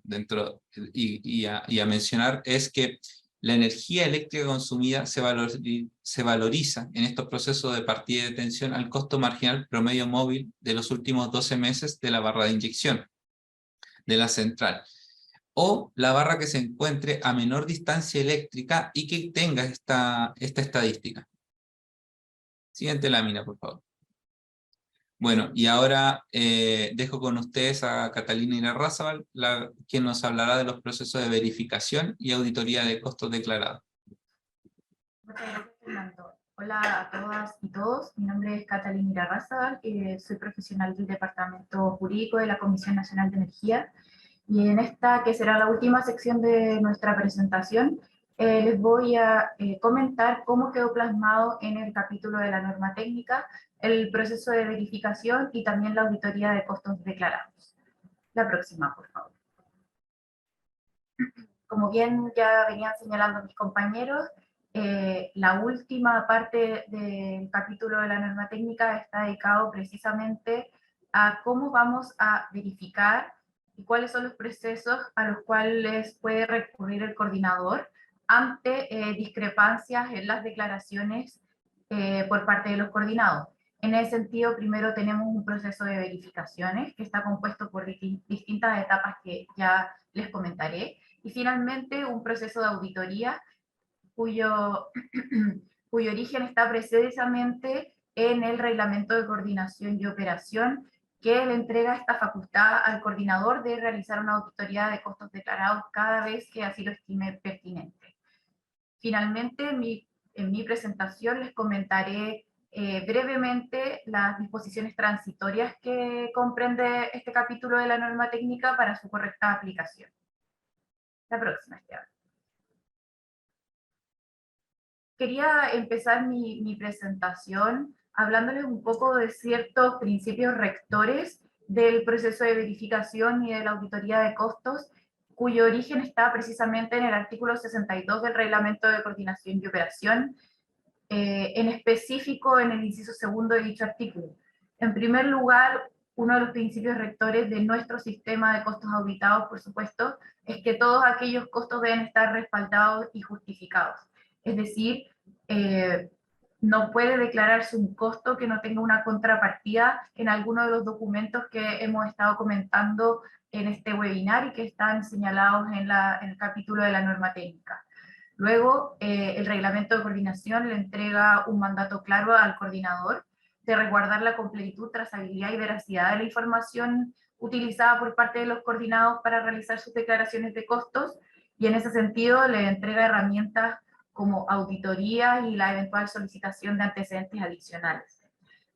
y a mencionar es que la energía eléctrica consumida se valoriza en estos procesos de partida y detención al costo marginal promedio móvil de los últimos 12 meses de la barra de inyección de la central, o la barra que se encuentre a menor distancia eléctrica y que tenga esta estadística. Siguiente lámina, por favor. Bueno, y ahora dejo con ustedes a Catalina Irarrázaval, quien nos hablará de los procesos de verificación y auditoría de costos declarados. Muchas gracias, Fernando. Hola a todas y todos. Mi nombre es Catalina Irarrázaval, soy profesional del Departamento Jurídico de la Comisión Nacional de Energía. Y en esta, que será la última sección de nuestra presentación, les voy a comentar cómo quedó plasmado en el capítulo de la norma técnica el proceso de verificación y también la auditoría de costos declarados. La próxima, por favor. Como bien ya venían señalando mis compañeros, la última parte del capítulo de la norma técnica está dedicado precisamente a cómo vamos a verificar y cuáles son los procesos a los cuales puede recurrir el coordinador ante discrepancias en las declaraciones por parte de los coordinados. En ese sentido, primero tenemos un proceso de verificaciones que está compuesto por distintas etapas que ya les comentaré, y finalmente un proceso de auditoría cuyo origen está precisamente en el reglamento de coordinación y operación, que le entrega esta facultad al coordinador de realizar una auditoría de costos declarados cada vez que así lo estime pertinente. Finalmente, en mi presentación les comentaré brevemente las disposiciones transitorias que comprende este capítulo de la norma técnica para su correcta aplicación. La próxima, Esteban. Quería empezar mi presentación hablándoles un poco de ciertos principios rectores del proceso de verificación y de la auditoría de costos, cuyo origen está precisamente en el artículo 62 del Reglamento de Coordinación y Operación, en específico en el inciso segundo de dicho artículo. En primer lugar, uno de los principios rectores de nuestro sistema de costos auditados, por supuesto, es que todos aquellos costos deben estar respaldados y justificados. Es decir, no puede declararse un costo que no tenga una contrapartida en alguno de los documentos que hemos estado comentando en este webinar y que están señalados en el capítulo de la norma técnica. Luego, el reglamento de coordinación le entrega un mandato claro al coordinador de resguardar la completitud, trazabilidad y veracidad de la información utilizada por parte de los coordinados para realizar sus declaraciones de costos, y en ese sentido le entrega herramientas como auditoría y la eventual solicitación de antecedentes adicionales.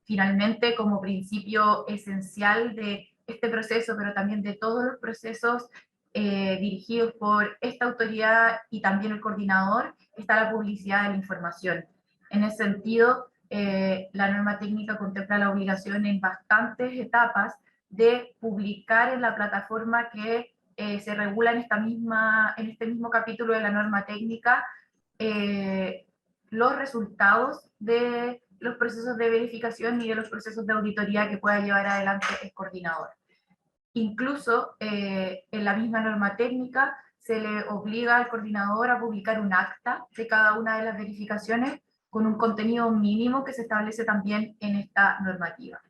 Finalmente, como principio esencial de este proceso, pero también de todos los procesos dirigidos por esta autoridad y también el coordinador, está la publicidad de la información. En ese sentido, la norma técnica contempla la obligación en bastantes etapas de publicar en la plataforma que se regula en este mismo capítulo de la norma técnica los resultados de los procesos de verificación y de los procesos de auditoría que pueda llevar adelante el coordinador. Incluso en la misma norma técnica se le obliga al coordinador a publicar un acta de cada una de las verificaciones con un contenido mínimo que se establece también en esta normativa.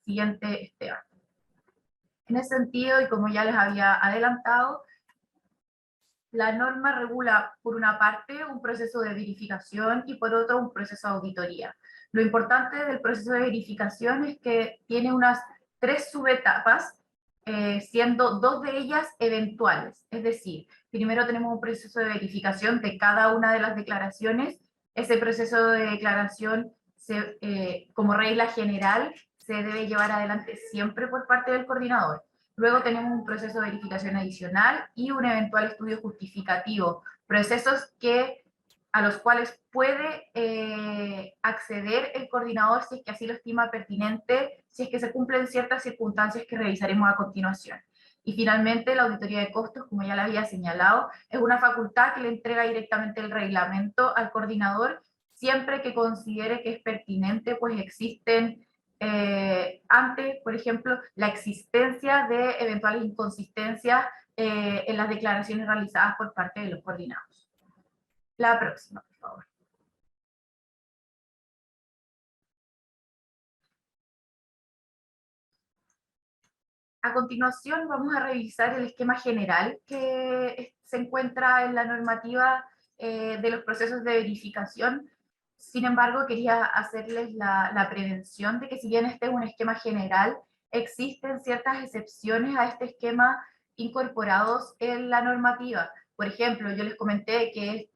Siguiente, Esteban. En ese sentido, y como ya les había adelantado, la norma regula por una parte un proceso de verificación y por otro un proceso de auditoría. Lo importante del proceso de verificación es que tiene unas 3 subetapas, siendo 2 de ellas eventuales. Es decir, primero tenemos un proceso de verificación de cada una de las declaraciones. Ese proceso de declaración, como regla general, se debe llevar adelante siempre por parte del coordinador. Luego tenemos un proceso de verificación adicional y un eventual estudio justificativo, procesos a los cuales puede acceder el coordinador si es que así lo estima pertinente, si es que se cumplen ciertas circunstancias que revisaremos a continuación. Y finalmente, la auditoría de costos, como ya la había señalado, es una facultad que le entrega directamente el reglamento al coordinador, siempre que considere que es pertinente, pues existen ante, por ejemplo, la existencia de eventuales inconsistencias en las declaraciones realizadas por parte de los coordinados. La próxima, por favor. A continuación vamos a revisar el esquema general que se encuentra en la normativa de los procesos de verificación. Sin embargo, quería hacerles la prevención de que si bien este es un esquema general, existen ciertas excepciones a este esquema incorporados en la normativa. Por ejemplo, yo les comenté que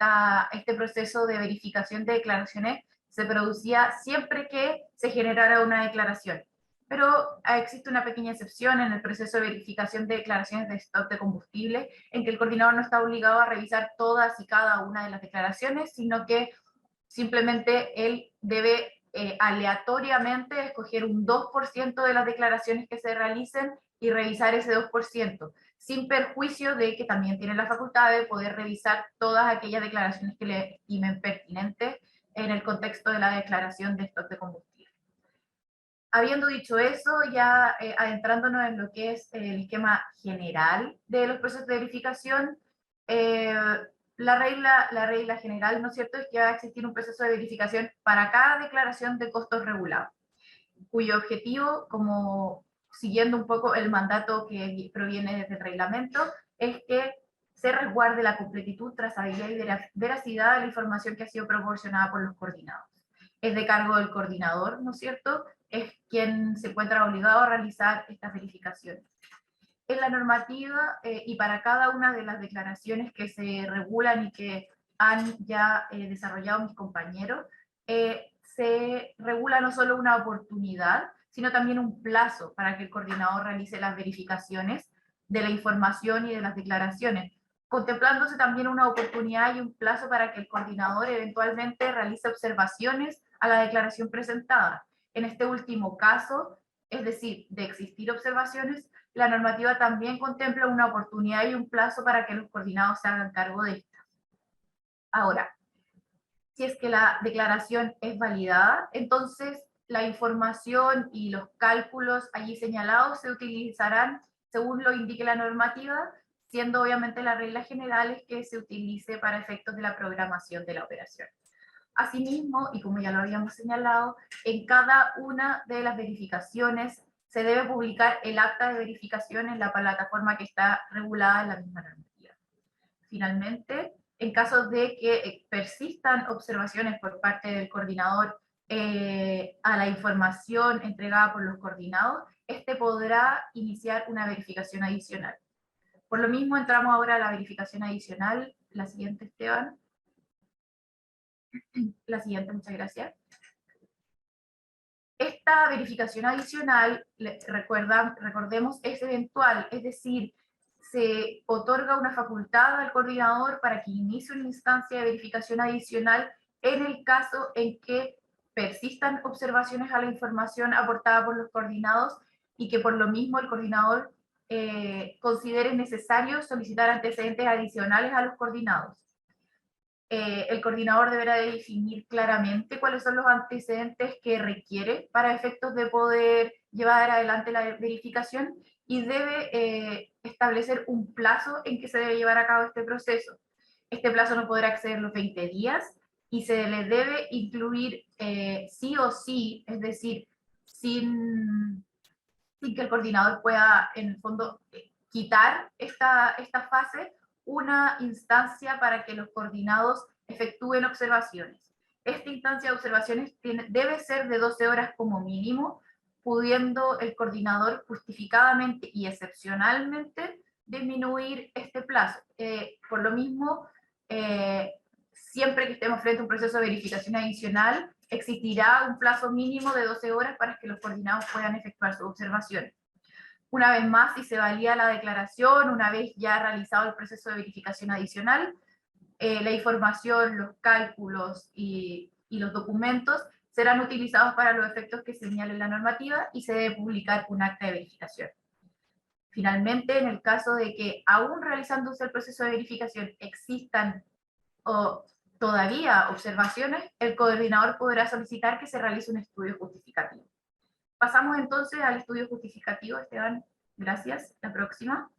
este proceso de verificación de declaraciones se producía siempre que se generara una declaración. Pero existe una pequeña excepción en el proceso de verificación de declaraciones de stock de combustible, en que el coordinador no está obligado a revisar todas y cada una de las declaraciones, sino que simplemente él debe aleatoriamente escoger un 2% de las declaraciones que se realicen y revisar ese 2%, sin perjuicio de que también tiene la facultad de poder revisar todas aquellas declaraciones que le estimen pertinentes en el contexto de la declaración de stock de combustible. Habiendo dicho eso, ya adentrándonos en lo que es el esquema general de los procesos de verificación, la regla general, ¿no es cierto?, es que va a existir un proceso de verificación para cada declaración de costos regulados, cuyo objetivo, como siguiendo un poco el mandato que proviene desde el reglamento, es que se resguarde la completitud, trazabilidad y veracidad de la información que ha sido proporcionada por los coordinados. Es de cargo del coordinador, ¿no es cierto?, es quien se encuentra obligado a realizar estas verificaciones. En la normativa y para cada una de las declaraciones que se regulan y que han ya desarrollado mis compañeros, se regula no solo una oportunidad, sino también un plazo para que el coordinador realice las verificaciones de la información y de las declaraciones, contemplándose también una oportunidad y un plazo para que el coordinador eventualmente realice observaciones a la declaración presentada. En este último caso, es decir, de existir observaciones, la normativa también contempla una oportunidad y un plazo para que los coordinados se hagan cargo de estas. Ahora, si es que la declaración es validada, entonces la información y los cálculos allí señalados se utilizarán según lo indique la normativa, siendo obviamente la regla general es que se utilice para efectos de la programación de la operación. Asimismo, y como ya lo habíamos señalado, en cada una de las verificaciones se debe publicar el acta de verificación en la plataforma que está regulada en la misma normativa. Finalmente, en caso de que persistan observaciones por parte del coordinador a la información entregada por los coordinados, este podrá iniciar una verificación adicional. Por lo mismo, entramos ahora a la verificación adicional. La siguiente, Esteban. La siguiente, muchas gracias. Esta verificación adicional, recordemos, es eventual, es decir, se otorga una facultad al coordinador para que inicie una instancia de verificación adicional en el caso en que persistan observaciones a la información aportada por los coordinados y que por lo mismo el coordinador considere necesario solicitar antecedentes adicionales a los coordinados. El coordinador deberá definir claramente cuáles son los antecedentes que requiere para efectos de poder llevar adelante la verificación y debe establecer un plazo en que se debe llevar a cabo este proceso. Este plazo no podrá exceder los 20 días y se le debe incluir sí o sí, es decir, sin que el coordinador pueda, en el fondo, quitar esta fase, una instancia para que los coordinados efectúen observaciones. Esta instancia de observaciones debe ser de 12 horas como mínimo, pudiendo el coordinador justificadamente y excepcionalmente disminuir este plazo. Por lo mismo, siempre que estemos frente a un proceso de verificación adicional, existirá un plazo mínimo de 12 horas para que los coordinados puedan efectuar sus observaciones. Una vez más, si se valida la declaración, una vez ya realizado el proceso de verificación adicional, la información, los cálculos y los documentos serán utilizados para los efectos que señale la normativa y se debe publicar un acta de verificación. Finalmente, en el caso de que aún realizándose el proceso de verificación existan todavía observaciones, el coordinador podrá solicitar que se realice un estudio justificativo. Pasamos entonces al estudio justificativo, Esteban. Gracias. La próxima.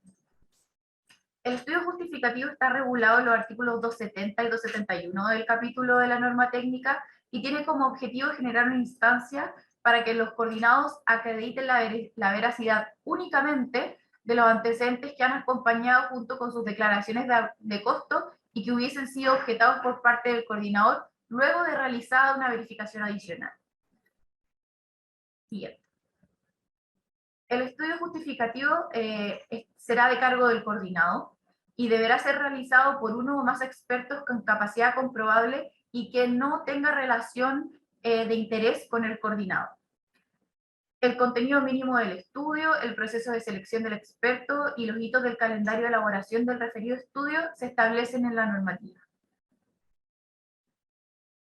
El estudio justificativo está regulado en los artículos 270 y 271 del capítulo de la norma técnica y tiene como objetivo generar una instancia para que los coordinados acrediten la veracidad únicamente de los antecedentes que han acompañado junto con sus declaraciones de costo y que hubiesen sido objetados por parte del coordinador luego de realizada una verificación adicional. Siguiente. El estudio justificativo será de cargo del coordinado y deberá ser realizado por uno o más expertos con capacidad comprobable y que no tenga relación de interés con el coordinado. El contenido mínimo del estudio, el proceso de selección del experto y los hitos del calendario de elaboración del referido estudio se establecen en la normativa.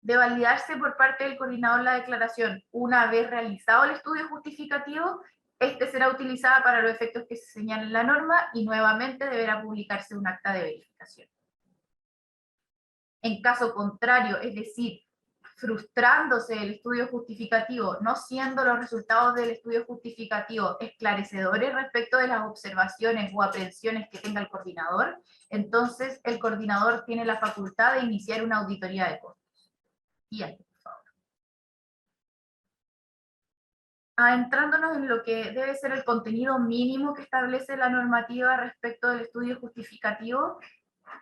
De validarse por parte del coordinador la declaración una vez realizado el estudio justificativo, este será utilizado para los efectos que se señalan en la norma y nuevamente deberá publicarse un acta de verificación. En caso contrario, es decir, frustrándose el estudio justificativo, no siendo los resultados del estudio justificativo esclarecedores respecto de las observaciones o aprehensiones que tenga el coordinador, entonces el coordinador tiene la facultad de iniciar una auditoría de costos. Siguiente, por favor. Adentrándonos en lo que debe ser el contenido mínimo que establece la normativa respecto del estudio justificativo,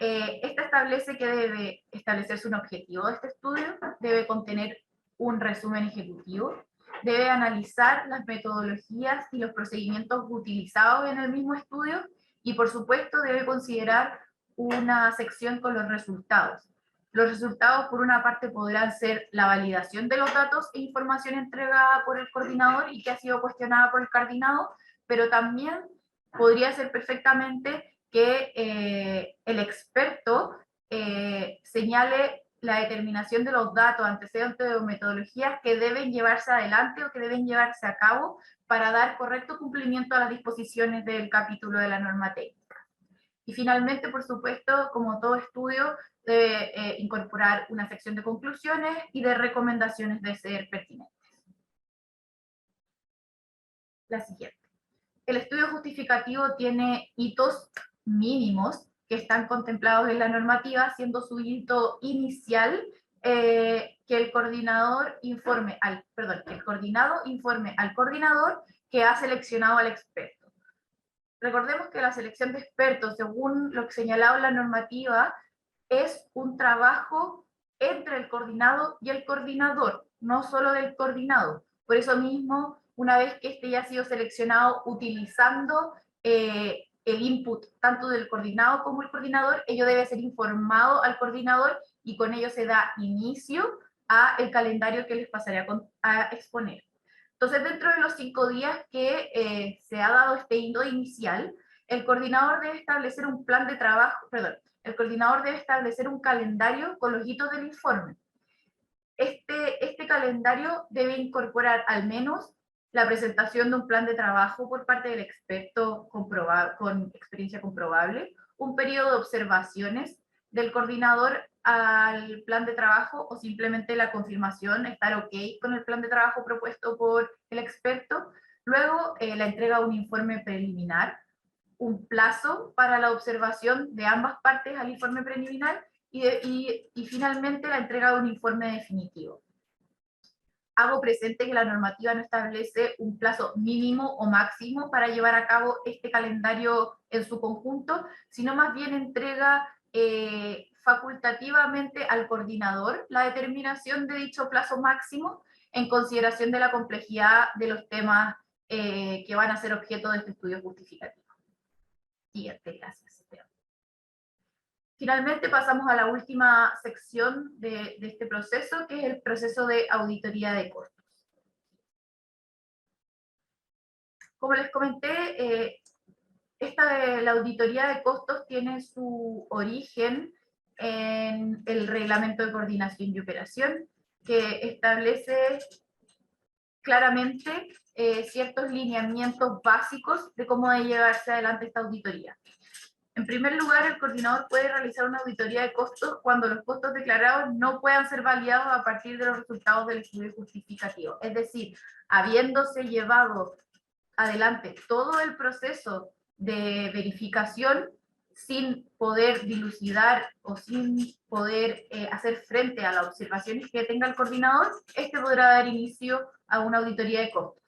esta establece que debe establecerse un objetivo de este estudio, debe contener un resumen ejecutivo, debe analizar las metodologías y los procedimientos utilizados en el mismo estudio y por supuesto debe considerar una sección con los resultados. Los resultados por una parte podrán ser la validación de los datos e información entregada por el coordinador y que ha sido cuestionada por el coordinador, pero también podría ser perfectamente que el experto señale la determinación de los datos, antecedentes o metodologías que deben llevarse adelante o que deben llevarse a cabo para dar correcto cumplimiento a las disposiciones del capítulo de la norma técnica. Y finalmente, por supuesto, como todo estudio, debe incorporar una sección de conclusiones y de recomendaciones de ser pertinentes. La siguiente. El estudio justificativo tiene hitos mínimos que están contemplados en la normativa, siendo su hito inicial que el coordinador informe que el coordinado informe al coordinador que ha seleccionado al experto. Recordemos que la selección de expertos, según lo que señalado en la normativa, es un trabajo entre el coordinado y el coordinador, no solo del coordinado. Por eso mismo, una vez que este ya ha sido seleccionado utilizando el input tanto del coordinado como el coordinador, ello debe ser informado al coordinador y con ello se da inicio a el calendario que les pasaré a exponer. Entonces, dentro de los 5 días que se ha dado este hito inicial, el coordinador debe establecer un plan de trabajo, el coordinador debe establecer un calendario con los hitos del informe. Este calendario debe incorporar al menos la presentación de un plan de trabajo por parte del experto con experiencia comprobable, un periodo de observaciones del coordinador al plan de trabajo o simplemente la confirmación, estar ok con el plan de trabajo propuesto por el experto, luego la entrega de un informe preliminar, un plazo para la observación de ambas partes al informe preliminar y finalmente la entrega de un informe definitivo. Hago presente que la normativa no establece un plazo mínimo o máximo para llevar a cabo este calendario en su conjunto, sino más bien entrega facultativamente al coordinador la determinación de dicho plazo máximo en consideración de la complejidad de los temas que van a ser objeto de este estudio justificativo. Siguiente, gracias. Finalmente pasamos a la última sección de este proceso, que es el proceso de auditoría de costos. Como les comenté, la auditoría de costos tiene su origen en el Reglamento de Coordinación y Operación, que establece claramente ciertos lineamientos básicos de cómo debe llevarse adelante esta auditoría. En primer lugar, el coordinador puede realizar una auditoría de costos cuando los costos declarados no puedan ser validados a partir de los resultados del estudio justificativo. Es decir, habiéndose llevado adelante todo el proceso de verificación sin poder dilucidar o sin poder hacer frente a las observaciones que tenga el coordinador, este podrá dar inicio a una auditoría de costos.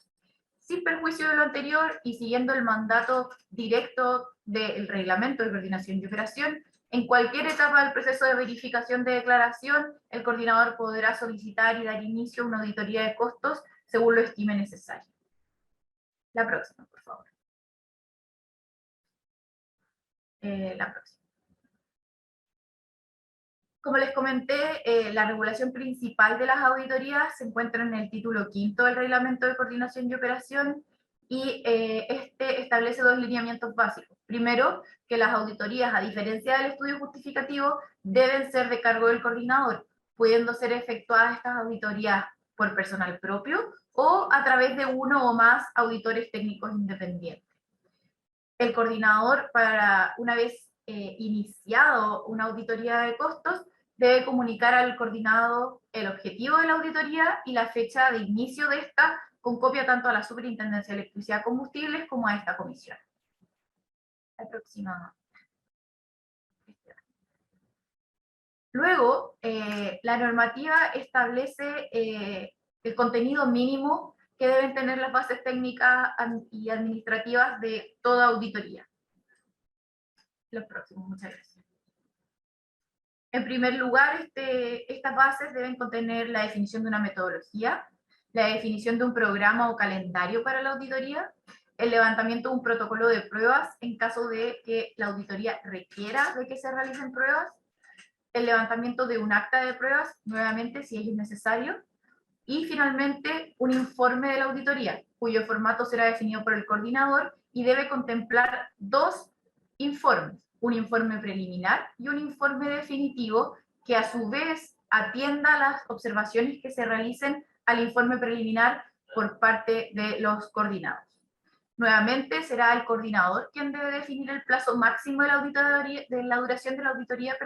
Sin perjuicio de lo anterior y siguiendo el mandato directo del Reglamento de Coordinación y Operación, en cualquier etapa del proceso de verificación de declaración, el coordinador podrá solicitar y dar inicio a una auditoría de costos según lo estime necesario. La próxima, por favor. La próxima. Como les comenté, la regulación principal de las auditorías se encuentra en el título 5 del Reglamento de Coordinación y Operación, y este establece dos lineamientos básicos. Primero, que las auditorías, a diferencia del estudio justificativo, deben ser de cargo del coordinador, pudiendo ser efectuadas estas auditorías por personal propio o a través de uno o más auditores técnicos independientes. El coordinador, una vez iniciado una auditoría de costos, debe comunicar al coordinado el objetivo de la auditoría y la fecha de inicio de esta, con copia tanto a la Superintendencia de Electricidad y Combustibles como a esta comisión. La próxima. Luego, la normativa establece el contenido mínimo que deben tener las bases técnicas y administrativas de toda auditoría. Los próximos, muchas gracias. En primer lugar, estas bases deben contener la definición de una metodología, la definición de un programa o calendario para la auditoría, el levantamiento de un protocolo de pruebas en caso de que la auditoría requiera de que se realicen pruebas, el levantamiento de un acta de pruebas, nuevamente si es necesario, y finalmente un informe de la auditoría, cuyo formato será definido por el coordinador y debe contemplar dos informes, un informe preliminar y un informe definitivo, que a su vez atienda las observaciones que se realicen al informe preliminar por parte de los coordinados. Nuevamente será el coordinador quien debe definir el plazo máximo de la duración de la auditoría,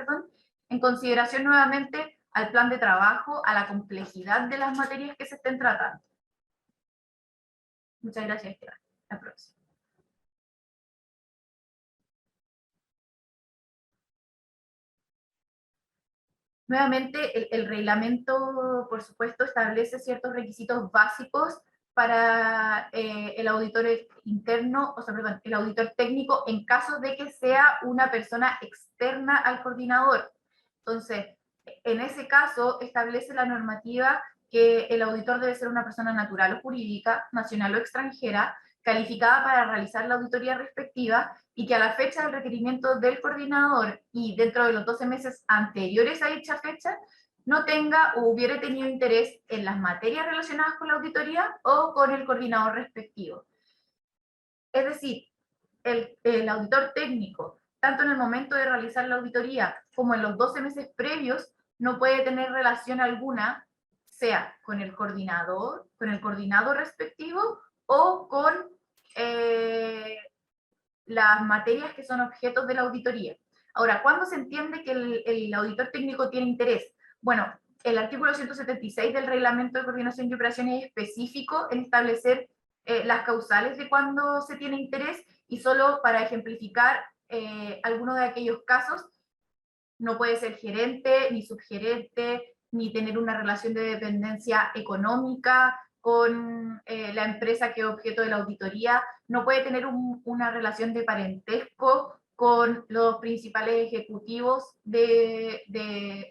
en consideración nuevamente al plan de trabajo, a la complejidad de las materias que se estén tratando. Muchas gracias, Esteban. La próxima. Nuevamente, el reglamento, por supuesto, establece ciertos requisitos básicos para el auditor interno, el auditor técnico, en caso de que sea una persona externa al coordinador. Entonces, en ese caso, establece la normativa que el auditor debe ser una persona natural o jurídica, nacional o extranjera, calificada para realizar la auditoría respectiva, y que a la fecha del requerimiento del coordinador y dentro de los 12 meses anteriores a dicha fecha, no tenga o hubiera tenido interés en las materias relacionadas con la auditoría o con el coordinador respectivo. Es decir, el auditor técnico, tanto en el momento de realizar la auditoría como en los 12 meses previos, no puede tener relación alguna, sea con el coordinado respectivo o con las materias que son objetos de la auditoría. Ahora, ¿cuándo se entiende que el auditor técnico tiene interés? Bueno, el artículo 176 del Reglamento de Coordinación y Operaciones es específico en establecer las causales de cuando se tiene interés, y solo para ejemplificar algunos de aquellos casos, no puede ser gerente, ni subgerente, ni tener una relación de dependencia económica con la empresa que es objeto de la auditoría, no puede tener una relación de parentesco con los principales ejecutivos de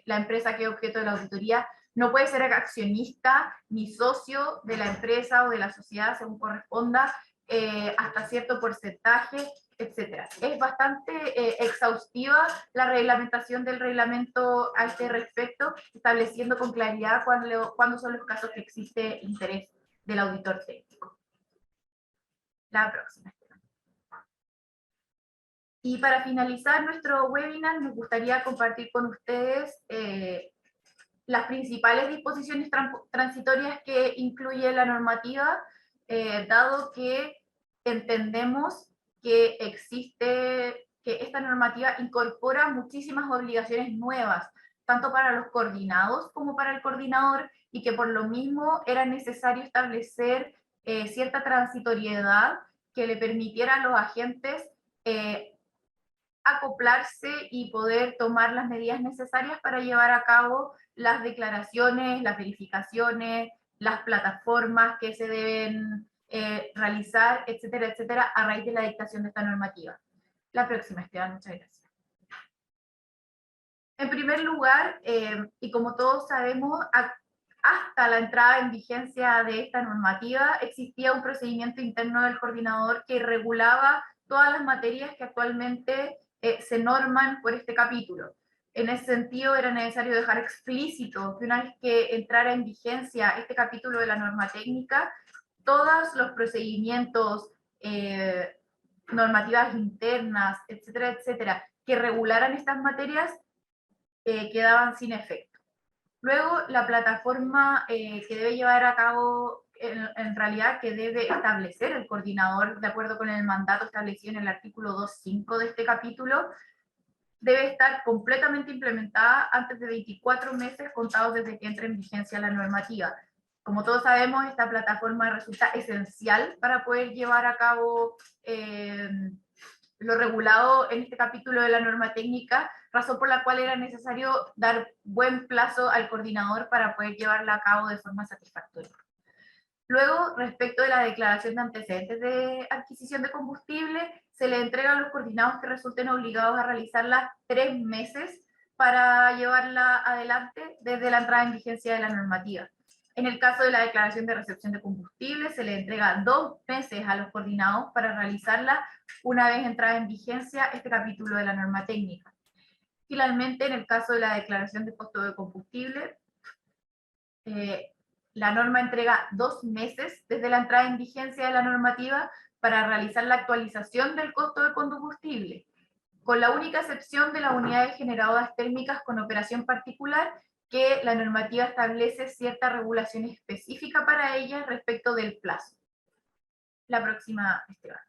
la empresa que es objeto de la auditoría, no puede ser accionista ni socio de la empresa o de la sociedad según corresponda, hasta cierto porcentaje, etcétera. Es bastante exhaustiva la reglamentación del reglamento a este respecto, estableciendo con claridad cuándo son los casos que existe interés del auditor técnico. La próxima. Y para finalizar nuestro webinar, nos gustaría compartir con ustedes las principales disposiciones transitorias que incluye la normativa, dado que entendemos que esta normativa incorpora muchísimas obligaciones nuevas, tanto para los coordinados como para el coordinador, y que por lo mismo era necesario establecer cierta transitoriedad que le permitiera a los agentes acoplarse y poder tomar las medidas necesarias para llevar a cabo las declaraciones, las verificaciones, las plataformas que se deben realizar, etcétera, etcétera, a raíz de la dictación de esta normativa. La próxima, Esteban, muchas gracias. En primer lugar, y como todos sabemos, hasta la entrada en vigencia de esta normativa existía un procedimiento interno del coordinador que regulaba todas las materias que actualmente se norman por este capítulo. En ese sentido, era necesario dejar explícito que una vez que entrara en vigencia este capítulo de la norma técnica, todos los procedimientos, normativas internas, etcétera, etcétera, que regularan estas materias, quedaban sin efecto. Luego, la plataforma que debe llevar a cabo, en realidad, que debe establecer el coordinador, de acuerdo con el mandato establecido en el artículo 2.5 de este capítulo, debe estar completamente implementada antes de 24 meses contados desde que entre en vigencia la normativa. Como todos sabemos, esta plataforma resulta esencial para poder llevar a cabo lo regulado en este capítulo de la norma técnica, razón por la cual era necesario dar buen plazo al coordinador para poder llevarla a cabo de forma satisfactoria. Luego, respecto de la declaración de antecedentes de adquisición de combustible, se le entrega a los coordinados que resulten obligados a realizarla 3 meses para llevarla adelante desde la entrada en vigencia de la normativa. En el caso de la declaración de recepción de combustible, se le entrega 2 meses a los coordinados para realizarla una vez entrada en vigencia este capítulo de la norma técnica. Finalmente, en el caso de la declaración de costo de combustible, la norma entrega 2 meses desde la entrada en vigencia de la normativa para realizar la actualización del costo de combustible, con la única excepción de las unidades generadoras térmicas con operación particular, que la normativa establece cierta regulación específica para ellas respecto del plazo. La próxima, Esteban.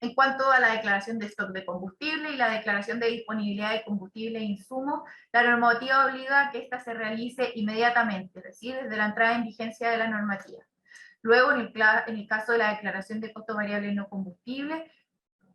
En cuanto a la declaración de stock de combustible y la declaración de disponibilidad de combustible e insumos, la normativa obliga a que ésta se realice inmediatamente, es decir, desde la entrada en vigencia de la normativa. Luego, en el caso de la declaración de costo variable no combustible,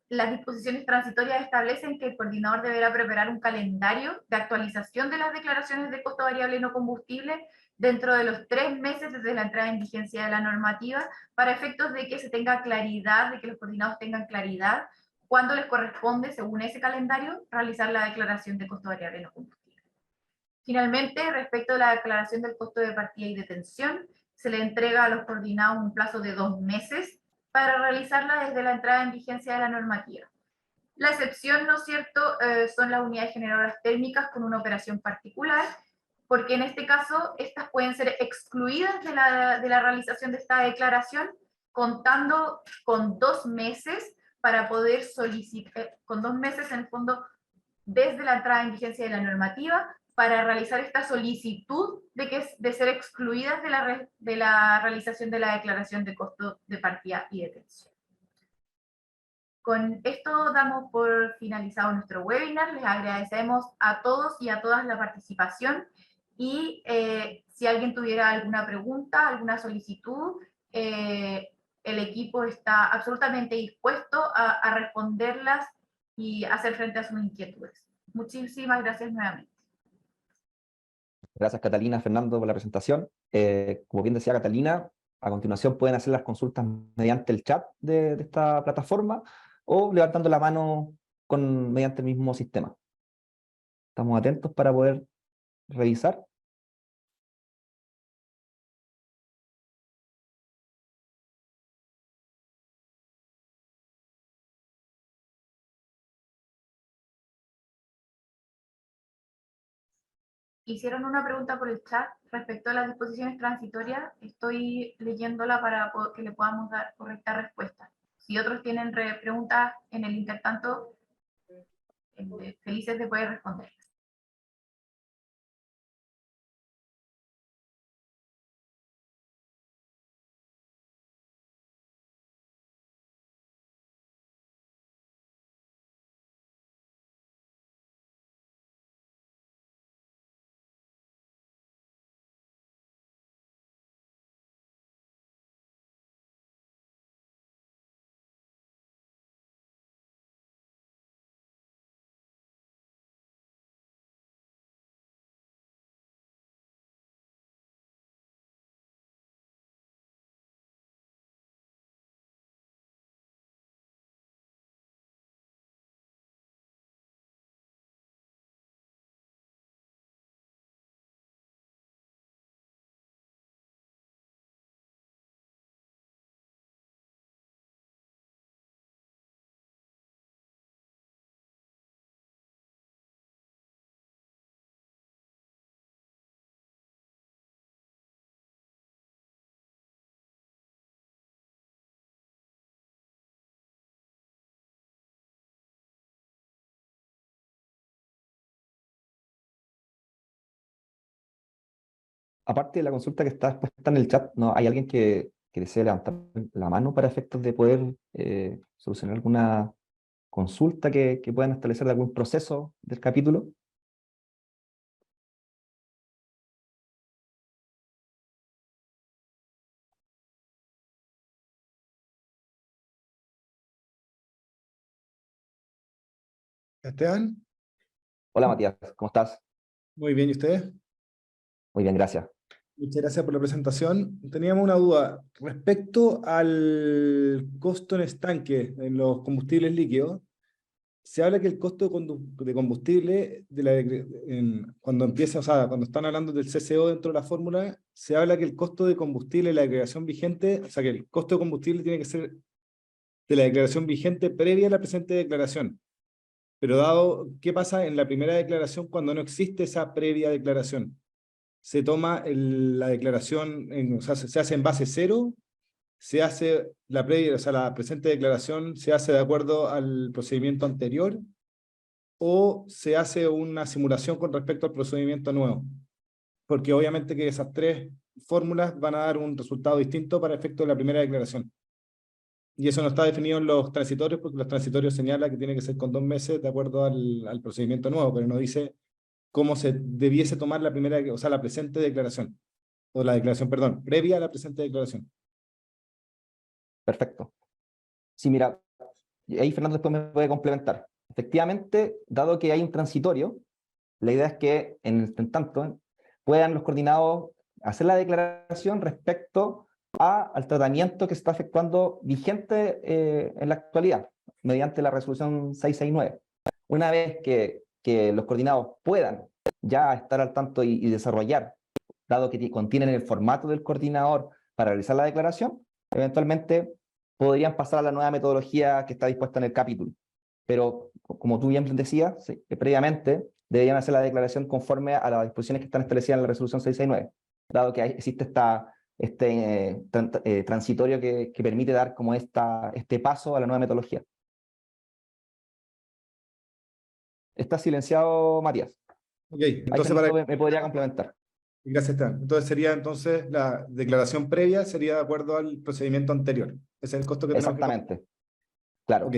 las disposiciones transitorias establecen que el coordinador deberá preparar un calendario de actualización de las declaraciones de costo variable no combustible dentro de los 3 meses desde la entrada en vigencia de la normativa, para efectos de que se tenga claridad, de que los coordinados tengan claridad cuándo les corresponde, según ese calendario, realizar la declaración de costo variable no combustible. Finalmente, respecto a la declaración del costo de partida y detención, se le entrega a los coordinados un plazo de 2 meses para realizarla desde la entrada en vigencia de la normativa. La excepción, ¿no es cierto?, son las unidades generadoras térmicas con una operación particular, porque en este caso estas pueden ser excluidas de la realización de esta declaración, contando con 2 meses para poder solicitar, con 2 meses en el fondo desde la entrada en vigencia de la normativa, para realizar esta solicitud de ser excluidas de la realización de la declaración de costo de partida y detención. Con esto damos por finalizado nuestro webinar. Les agradecemos a todos y a todas la participación y si alguien tuviera alguna pregunta, alguna solicitud, el equipo está absolutamente dispuesto a responderlas y hacer frente a sus inquietudes. Muchísimas gracias nuevamente. Gracias, Catalina, Fernando, por la presentación. Como bien decía Catalina, a continuación pueden hacer las consultas mediante el chat de esta plataforma o levantando la mano mediante el mismo sistema. Estamos atentos para poder revisar. Hicieron una pregunta por el chat respecto a las disposiciones transitorias. Estoy leyéndola para que le podamos dar correcta respuesta. Si otros tienen preguntas en el intertanto, felices de poder responder. Aparte de la consulta que está expuesta en el chat, ¿no hay alguien que desee levantar la mano para efectos de poder solucionar alguna consulta que puedan establecer de algún proceso del capítulo? Esteban, Hola Matías, ¿cómo estás? muy bien, ¿y ustedes? Muy bien, gracias. Muchas gracias por la presentación. Teníamos una duda respecto al costo en estanque en los combustibles líquidos. Se habla que el costo de combustible, cuando empieza, o sea, cuando están hablando del CCO dentro de la fórmula, se habla que el costo de combustible de la declaración vigente, o sea, que el costo de combustible tiene que ser de la declaración vigente previa a la presente declaración. Pero dado, ¿qué pasa en la primera declaración cuando no existe esa previa declaración? Se toma la declaración, o sea, se hace en base cero, se hace la previa, o sea, la presente declaración se hace de acuerdo al procedimiento anterior, o se hace una simulación con respecto al procedimiento nuevo. Porque obviamente que esas tres fórmulas van a dar un resultado distinto para efecto de la primera declaración. Y eso no está definido en los transitorios, porque los transitorios señalan que tiene que ser con 2 meses de acuerdo al procedimiento nuevo, pero no dice cómo se debiese tomar la primera, o sea, la presente declaración, o la declaración, perdón, previa a la presente declaración. Perfecto. Sí, mira, y ahí Fernando después me puede complementar. Efectivamente, dado que hay un transitorio, la idea es que en tanto puedan los coordinados hacer la declaración respecto al tratamiento que se está efectuando vigente en la actualidad, mediante la resolución 669. Una vez que los coordinados puedan ya estar al tanto y desarrollar, dado que contienen el formato del coordinador para realizar la declaración, eventualmente podrían pasar a la nueva metodología que está dispuesta en el capítulo. Pero, como tú bien decías, sí, previamente deberían hacer la declaración conforme a las disposiciones que están establecidas en la resolución 669, dado que existe este transitorio que permite dar como este paso a la nueva metodología. ¿Está silenciado, Matías? Ok, Ahí entonces Fernando me podría complementar. gracias, Esteban. Entonces sería entonces la declaración previa sería de acuerdo al procedimiento anterior. Ese es el costo que tenemos que pagar. Exactamente, claro. Ok,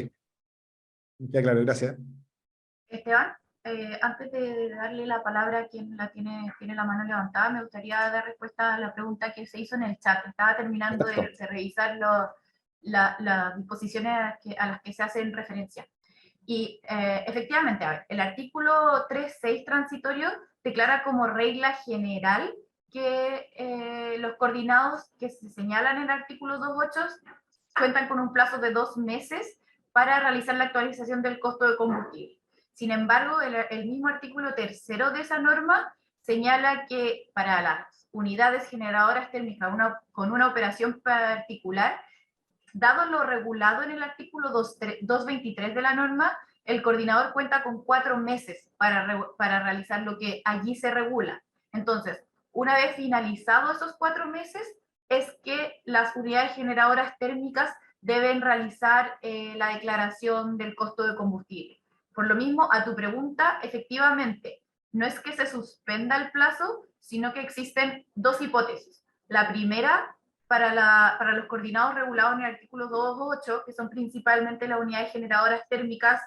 ya claro, gracias. Esteban, antes de darle la palabra a quien tiene la mano levantada, me gustaría dar respuesta a la pregunta que se hizo en el chat. Estaba terminando de revisar las disposiciones a las que se hacen referencia. Y efectivamente, a ver, el artículo 3.6 transitorio declara como regla general que los coordinados que se señalan en el artículo 2.8 cuentan con un plazo de 2 meses para realizar la actualización del costo de combustible. Sin embargo, el mismo artículo 3.0 de esa norma señala que para las unidades generadoras térmicas con una operación particular, dado lo regulado en el artículo 223 de la norma, el coordinador cuenta con 4 meses para realizar lo que allí se regula. Entonces, una vez finalizados esos 4 meses, es que las unidades generadoras térmicas deben realizar la declaración del costo de combustible. Por lo mismo, a tu pregunta, efectivamente, no es que se suspenda el plazo, sino que existen dos hipótesis. La primera, para los coordinados regulados en el artículo 2.8, que son principalmente las unidades generadoras térmicas,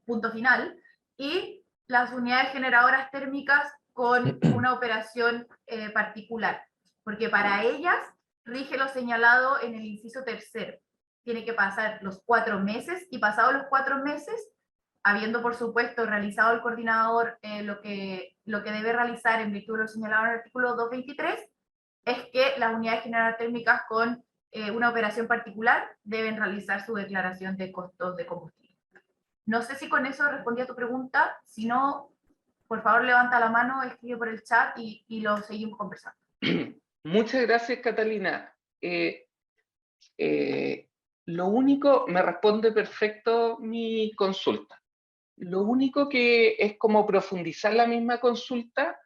punto final, y las unidades generadoras térmicas con una operación particular, porque para ellas rige lo señalado en el inciso tercero. Tiene que pasar los 4 meses, y pasados los 4 meses, habiendo por supuesto realizado el coordinador lo que debe realizar en virtud de lo señalado en el artículo 223, es que las unidades generadoras térmicas con una operación particular deben realizar su declaración de costos de combustible. No sé si con eso respondí a tu pregunta. Si no, por favor levanta la mano, escribe por el chat y lo seguimos conversando. Muchas gracias, Catalina. Lo único, me responde perfecto mi consulta. Lo único que es como profundizar la misma consulta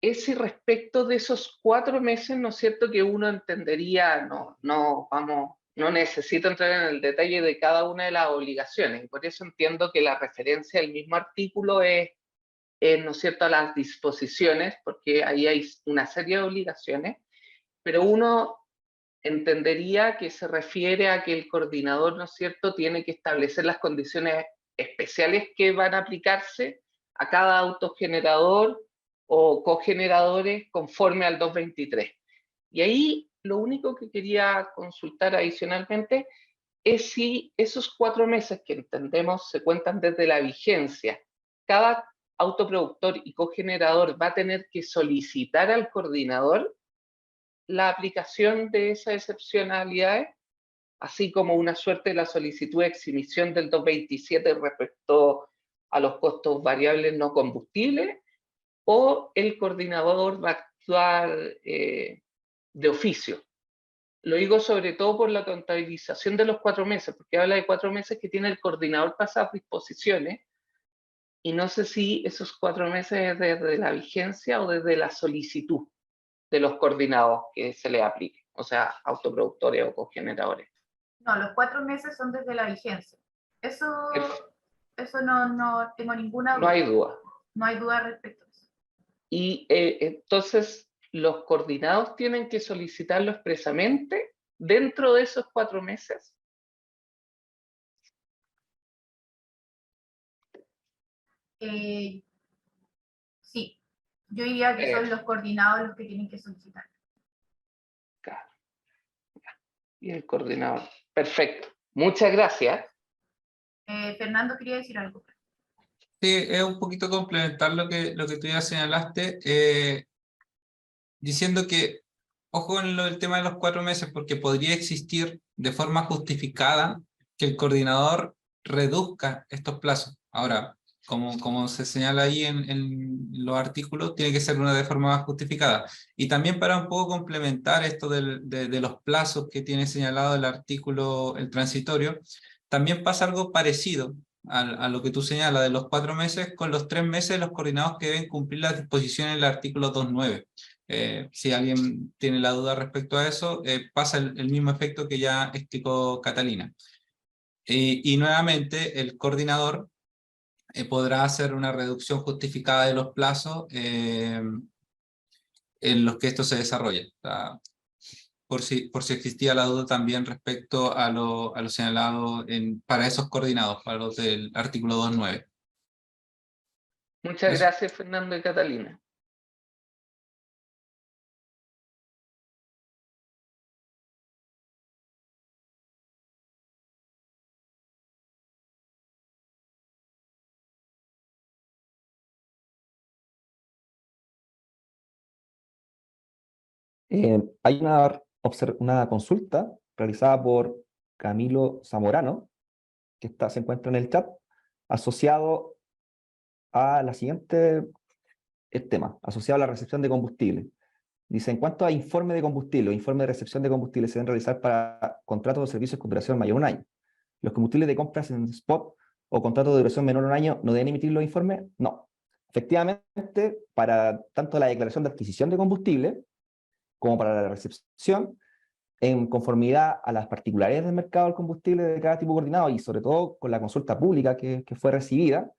es si respecto de esos 4 meses, ¿no es cierto?, que uno entendería, no necesito entrar en el detalle de cada una de las obligaciones, y por eso entiendo que la referencia del mismo artículo es, ¿no es cierto?, a las disposiciones, porque ahí hay una serie de obligaciones, pero uno entendería que se refiere a que el coordinador, ¿no es cierto?, tiene que establecer las condiciones especiales que van a aplicarse a cada autogenerador o cogeneradores conforme al 223. Y ahí lo único que quería consultar adicionalmente es si esos 4 meses que entendemos se cuentan desde la vigencia, cada autoproductor y cogenerador va a tener que solicitar al coordinador la aplicación de esas excepcionalidades, así como una suerte de la solicitud de exhibición del 227 respecto a los costos variables no combustibles, o el coordinador va a actuar de oficio. Lo digo sobre todo por la contabilización de los 4 meses, porque habla de 4 meses que tiene el coordinador para esas disposiciones, y no sé si esos 4 meses es desde la vigencia o desde la solicitud de los coordinados que se les aplique, o sea, autoproductores o cogeneradores. No, los 4 meses son desde la vigencia. Eso no tengo ninguna duda. No hay duda. No hay duda respecto a eso. Y entonces, los coordinados tienen que solicitarlo expresamente dentro de esos 4 meses. Sí, yo diría que son los coordinados los que tienen que solicitar. Claro. Y el coordinador. Perfecto. Muchas gracias. Fernando quería decir algo. Sí, es un poquito complementar lo que tú ya señalaste, diciendo que, ojo con el tema de los 4 meses, porque podría existir de forma justificada que el coordinador reduzca estos plazos. Ahora, como se señala ahí en los artículos, tiene que ser una de forma más justificada. Y también para un poco complementar esto de los plazos que tiene señalado el artículo, el transitorio, también pasa algo parecido a lo que tú señalas de los 4 meses con los 3 meses los coordinados que deben cumplir las disposiciones del artículo 2.9. Si alguien tiene la duda respecto a eso, pasa el mismo efecto que ya explicó Catalina. Y nuevamente el coordinador podrá hacer una reducción justificada de los plazos en los que esto se desarrolla. O sea, por si existía la duda también respecto a lo señalado para esos coordinados, para los del artículo 2.9. Muchas Eso. gracias, Fernando y Catalina. Hay una consulta realizada por Camilo Zamorano, que se encuentra en el chat, asociado a la siguiente tema, asociado a la recepción de combustible. Dice, en cuanto a informe de combustible o informe de recepción de combustible se deben realizar para contratos o servicios con duración mayor a un año. ¿Los combustibles de compras en spot o contratos de duración menor a un año no deben emitir los informes? No. Efectivamente, para tanto la declaración de adquisición de combustible como para la recepción, en conformidad a las particularidades del mercado del combustible de cada tipo coordinado y sobre todo con la consulta pública que fue recibida,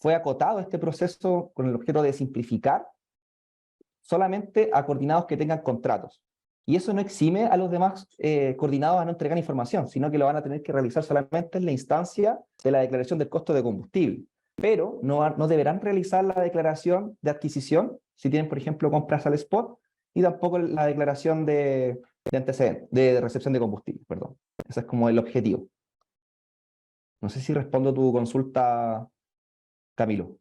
fue acotado este proceso con el objeto de simplificar solamente a coordinados que tengan contratos. Y eso no exime a los demás coordinados a no entregar información, sino que lo van a tener que realizar solamente en la instancia de la declaración del costo de combustible. Pero no deberán realizar la declaración de adquisición si tienen, por ejemplo, compras al spot, y tampoco la declaración de antecedentes, de recepción de combustible, perdón. Ese es como el objetivo. No sé si respondo a tu consulta, Camilo.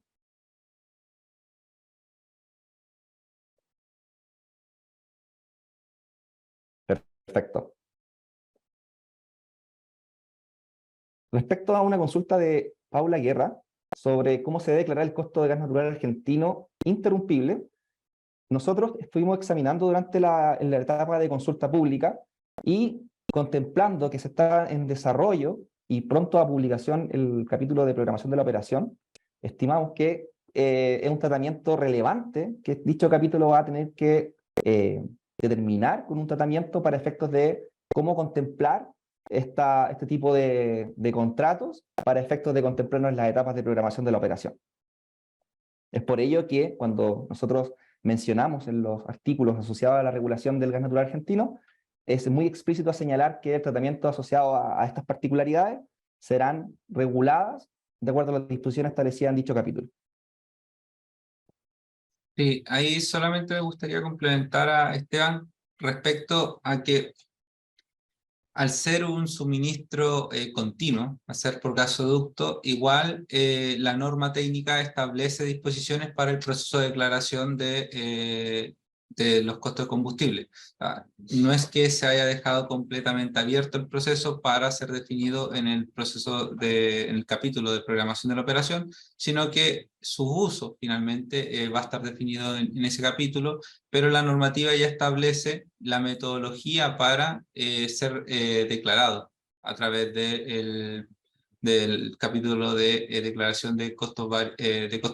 Perfecto. Respecto a una consulta de Paula Guerra sobre cómo se debe declarar el costo de gas natural argentino interrumpible, nosotros estuvimos examinando durante en la etapa de consulta pública y contemplando que se está en desarrollo y pronto a publicación el capítulo de programación de la operación, estimamos que es un tratamiento relevante que dicho capítulo va a tener que determinar con un tratamiento para efectos de cómo contemplar este tipo de contratos para efectos de contemplarnos en las etapas de programación de la operación. Es por ello que cuando nosotros mencionamos en los artículos asociados a la regulación del gas natural argentino, es muy explícito a señalar que el tratamiento asociado a estas particularidades serán reguladas de acuerdo a las disposiciones establecidas en dicho capítulo. Sí, ahí solamente me gustaría complementar a Esteban respecto a que al ser un suministro continuo, al ser por gasoducto, igual la norma técnica establece disposiciones para el proceso de declaración de los costos de combustible. No es que se haya dejado completamente abierto el proceso para ser definido en el en el capítulo de programación de la operación, sino que su uso finalmente va a estar definido en ese capítulo, pero la normativa ya establece la metodología para ser declarado a través del capítulo de declaración de costos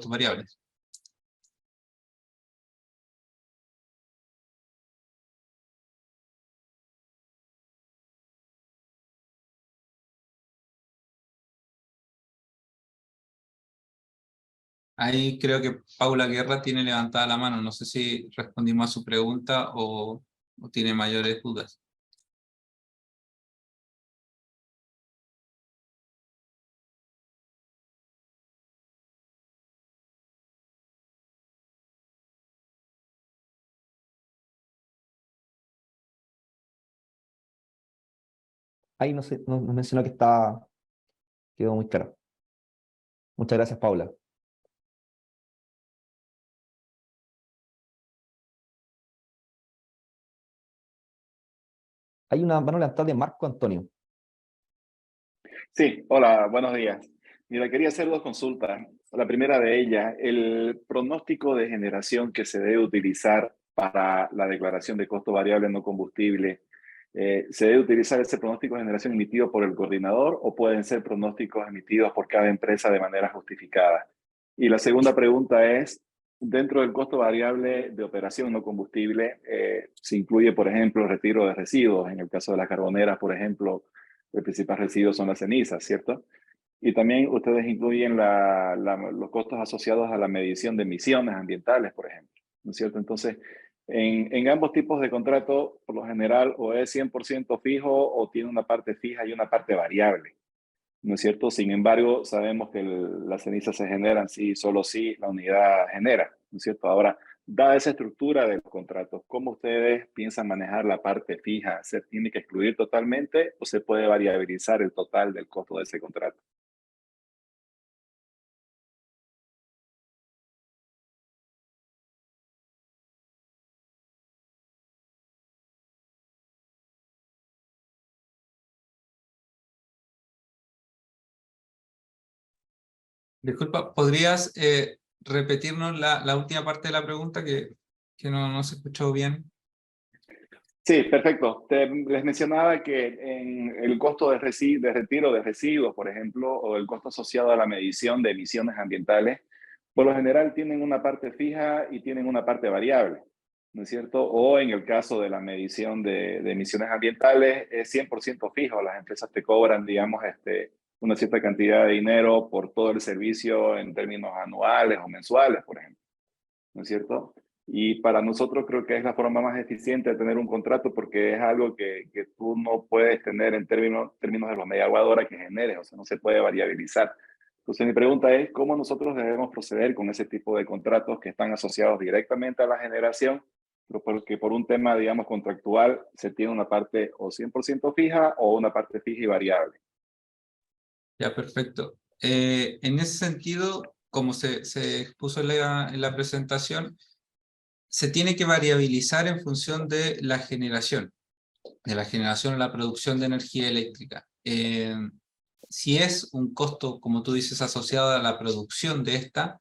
variables. Ahí creo que Paula Guerra tiene levantada la mano. No sé si respondimos a su pregunta o tiene mayores dudas. Ahí no sé, no mencionó que quedó muy claro. Muchas gracias, Paula. Hay una mano levantada de Marco Antonio. Sí, hola, buenos días. Mira, quería hacer dos consultas. La primera de ellas, el pronóstico de generación que se debe utilizar para la declaración de costo variable no combustible. ¿Se debe utilizar ese pronóstico de generación emitido por el coordinador o pueden ser pronósticos emitidos por cada empresa de manera justificada? Y la segunda pregunta es, dentro del costo variable de operación no combustible, se incluye, por ejemplo, el retiro de residuos. En el caso de las carboneras, por ejemplo, el principal residuo son las cenizas, ¿cierto? Y también ustedes incluyen los costos asociados a la medición de emisiones ambientales, por ejemplo, ¿no es cierto? Entonces, en ambos tipos de contrato, por lo general, o es 100% fijo o tiene una parte fija y una parte variable, ¿no es cierto? Sin embargo, sabemos que las cenizas se generan solo si la unidad genera, ¿no es cierto? Ahora, dada esa estructura de los contratos, ¿cómo ustedes piensan manejar la parte fija? ¿Se tiene que excluir totalmente o se puede variabilizar el total del costo de ese contrato? Disculpa, ¿podrías repetirnos la última parte de la pregunta que no se escuchó bien? Sí, perfecto. Les mencionaba que en el costo de retiro de residuos, por ejemplo, o el costo asociado a la medición de emisiones ambientales, por lo general tienen una parte fija y tienen una parte variable, ¿no es cierto? O en el caso de la medición de emisiones ambientales, es 100% fijo. Las empresas te cobran, digamos, una cierta cantidad de dinero por todo el servicio en términos anuales o mensuales, por ejemplo, ¿no es cierto? Y para nosotros creo que es la forma más eficiente de tener un contrato porque es algo que tú no puedes tener en términos de los megawatt hora que generes, o sea, no se puede variabilizar. Entonces mi pregunta es, ¿cómo nosotros debemos proceder con ese tipo de contratos que están asociados directamente a la generación, pero porque por un tema, digamos, contractual se tiene una parte o 100% fija o una parte fija y variable? Ya, perfecto. En ese sentido, como se expuso en la presentación, se tiene que variabilizar en función de la generación o la producción de energía eléctrica. Si es un costo, como tú dices, asociado a la producción de esta,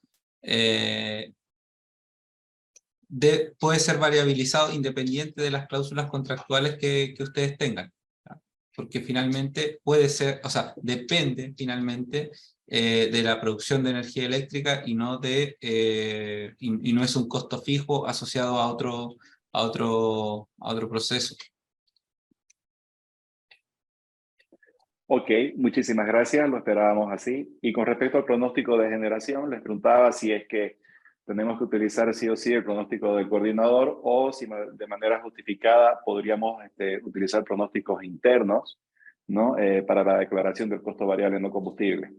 puede ser variabilizado independiente de las cláusulas contractuales que ustedes tengan. ¿Ya? Porque finalmente puede ser, o sea, depende finalmente de la producción de energía eléctrica y no y no es un costo fijo asociado a otro proceso. Ok, muchísimas gracias, lo esperábamos así. Y con respecto al pronóstico de generación, les preguntaba si es que tenemos que utilizar sí o sí el pronóstico del coordinador o si de manera justificada podríamos utilizar pronósticos internos, ¿no? Para la declaración del costo variable no combustible.